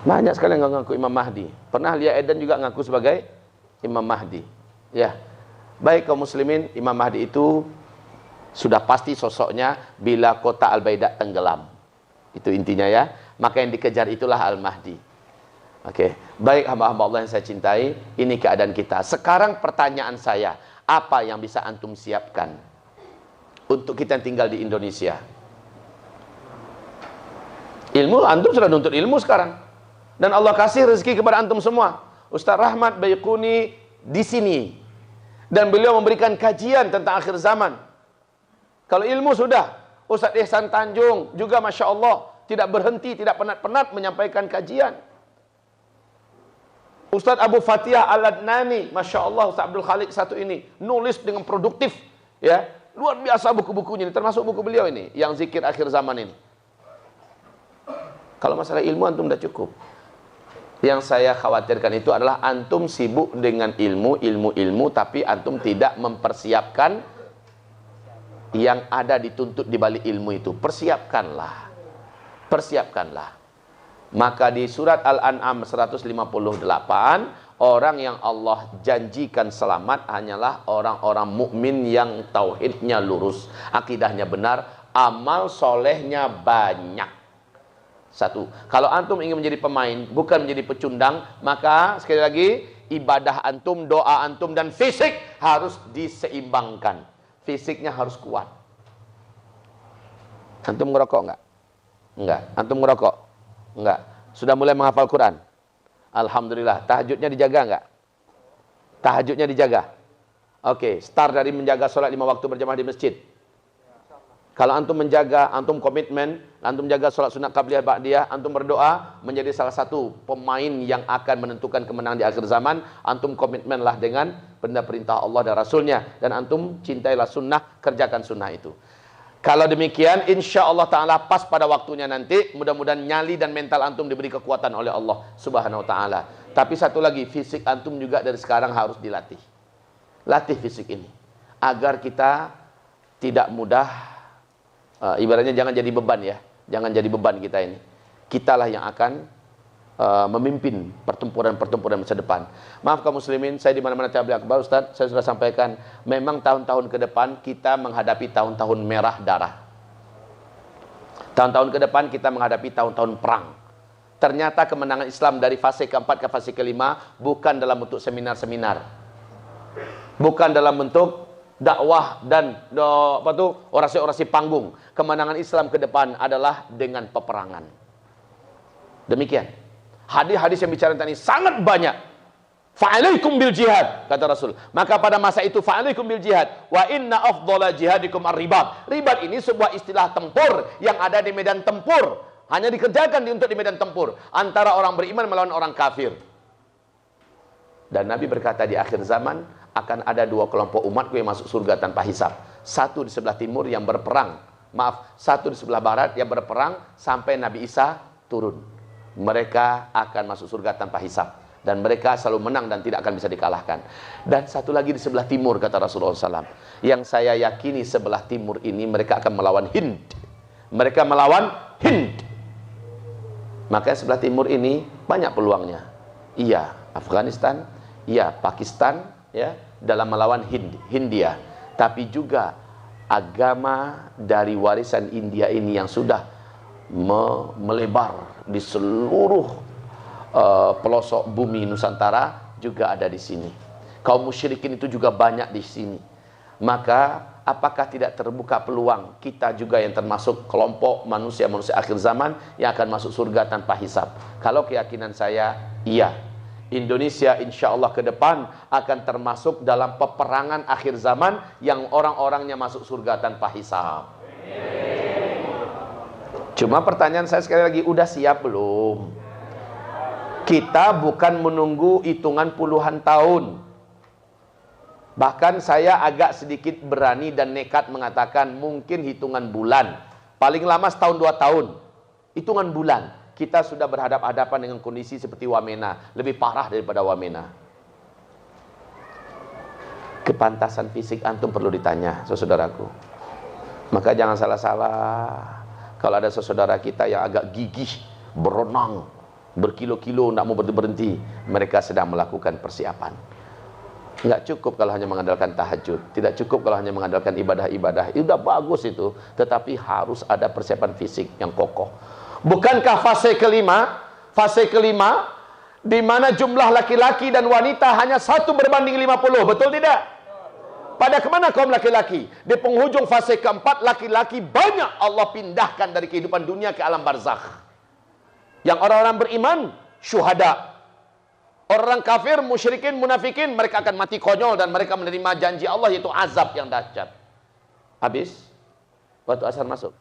Banyak sekali yang ngaku Imam Mahdi. Pernah Lia Eden juga ngaku sebagai Imam Mahdi. Ya. Baik kaum muslimin, Imam Mahdi itu sudah pasti sosoknya bila kota Al-Baidah tenggelam. Itu intinya ya. Maka yang dikejar itulah Al-Mahdi. Oke. Baik hamba-hamba Allah yang saya cintai, ini keadaan kita. Sekarang pertanyaan saya, apa yang bisa antum siapkan untuk kita yang tinggal di Indonesia? Ilmu, antum sudah nuntut ilmu sekarang. Dan Allah kasih rezeki kepada antum semua. Ustaz Rahmat Baiquni di sini. Dan beliau memberikan kajian tentang akhir zaman. Kalau ilmu sudah, Ustaz Ihsan Tanjung juga Masya Allah tidak berhenti, tidak penat-penat menyampaikan kajian. Ustaz Abu Fatihah Al-Adnani, Masya Allah, Ustaz Abdul Khalik satu ini, nulis dengan produktif. Ya, luar biasa buku-bukunya ini, termasuk buku beliau ini, yang zikir akhir zaman ini. Kalau masalah ilmu antum sudah cukup. Yang saya khawatirkan itu adalah antum sibuk dengan ilmu, tapi antum tidak mempersiapkan yang ada dituntut di balik ilmu itu. Persiapkanlah. Persiapkanlah. Maka di surat Al-An'am 158, orang yang Allah janjikan selamat hanyalah orang-orang mukmin yang tauhidnya lurus, akidahnya benar, amal solehnya banyak. Satu, kalau antum ingin menjadi pemain, bukan menjadi pecundang, maka sekali lagi, ibadah antum, doa antum, dan fisik harus diseimbangkan. Fisiknya harus kuat. Antum ngerokok enggak? Enggak. Antum ngerokok? Enggak. Sudah mulai menghafal Quran? Alhamdulillah. Tahajudnya dijaga enggak? Tahajudnya dijaga? Oke, start dari menjaga sholat 5 waktu berjamaah di masjid. Kalau antum menjaga, antum komitmen, antum jaga sholat sunat qabliyah ba'diyah, antum berdoa menjadi salah satu pemain yang akan menentukan kemenangan di akhir zaman, antum komitmenlah dengan benda perintah Allah dan Rasulnya, dan antum cintailah sunnah, kerjakan sunnah itu. Kalau demikian, insya Allah Ta'ala pas pada waktunya nanti, mudah-mudahan nyali dan mental antum diberi kekuatan oleh Allah Subhanahu Wa Ta'ala. Tapi satu lagi, fisik antum juga dari sekarang harus dilatih. Latih fisik ini, agar kita tidak mudah. Ibaratnya jangan jadi beban ya. Jangan jadi beban kita ini. Kitalah yang akan memimpin pertempuran-pertempuran masa depan. Maaf kaum muslimin, saya di mana-mana tabligh akbar Ustaz, saya sudah sampaikan, memang tahun-tahun ke depan kita menghadapi tahun-tahun merah darah. Tahun-tahun ke depan kita menghadapi tahun-tahun perang. Ternyata kemenangan Islam dari fase keempat ke fase kelima bukan dalam bentuk seminar-seminar. Bukan dalam bentuk dakwah dan orasi-orasi panggung. Kemenangan Islam ke depan adalah dengan peperangan. Demikian. Hadis-hadis yang bicara tentang ini sangat banyak. Fa'alaikum bil jihad, kata Rasul. Maka pada masa itu fa'alaikum bil jihad. Wa inna afdhala jihadikum ar-ribat. Ribat ini sebuah istilah tempur yang ada di medan tempur. Hanya dikerjakan untuk di medan tempur antara orang beriman melawan orang kafir. Dan Nabi berkata di akhir zaman akan ada dua kelompok umatku yang masuk surga tanpa hisab. Satu di sebelah timur yang berperang. Satu di sebelah barat yang berperang sampai Nabi Isa turun. Mereka akan masuk surga tanpa hisab. Dan mereka selalu menang dan tidak akan bisa dikalahkan. Dan satu lagi di sebelah timur, kata Rasulullah SAW. Yang saya yakini sebelah timur ini mereka akan melawan Hind. Mereka melawan Hind. Maka sebelah timur ini banyak peluangnya. Iya, Afghanistan. Iya, Pakistan. Ya, dalam melawan Hindia, tapi juga agama dari warisan India ini yang sudah melebar di seluruh pelosok bumi Nusantara juga ada di sini. Kaum musyrikin itu juga banyak di sini. Maka apakah tidak terbuka peluang kita juga yang termasuk kelompok manusia-manusia akhir zaman yang akan masuk surga tanpa hisab? Kalau keyakinan saya, iya. Indonesia insya Allah ke depan akan termasuk dalam peperangan akhir zaman yang orang-orangnya masuk surga tanpa hisab. Cuma pertanyaan saya sekali lagi, udah siap belum? Kita bukan menunggu hitungan puluhan tahun. Bahkan saya agak sedikit berani dan nekat mengatakan mungkin hitungan bulan. Paling lama setahun 2 tahun. Hitungan bulan. Kita sudah berhadapan-hadapan dengan kondisi seperti Wamena. Lebih parah daripada Wamena. Kepantasan fisik antum perlu ditanya, saudaraku. Maka jangan salah-salah. Kalau ada saudara kita yang agak gigih, berenang, berkilo-kilo, tidak mau berhenti, mereka sedang melakukan persiapan. Enggak cukup kalau hanya mengandalkan tahajud. Tidak cukup kalau hanya mengandalkan ibadah-ibadah. Itu sudah bagus itu. Tetapi harus ada persiapan fisik yang kokoh. Bukankah fase kelima? Fase kelima, di mana jumlah laki-laki dan wanita hanya 1 berbanding 50. Betul tidak? Pada kemana kaum laki-laki? Di penghujung fase keempat, laki-laki banyak Allah pindahkan dari kehidupan dunia ke alam barzakh. Yang orang-orang beriman, syuhada. Orang kafir, musyrikin, munafikin, mereka akan mati konyol dan mereka menerima janji Allah, yaitu azab yang dahsyat. Habis, waktu asar masuk.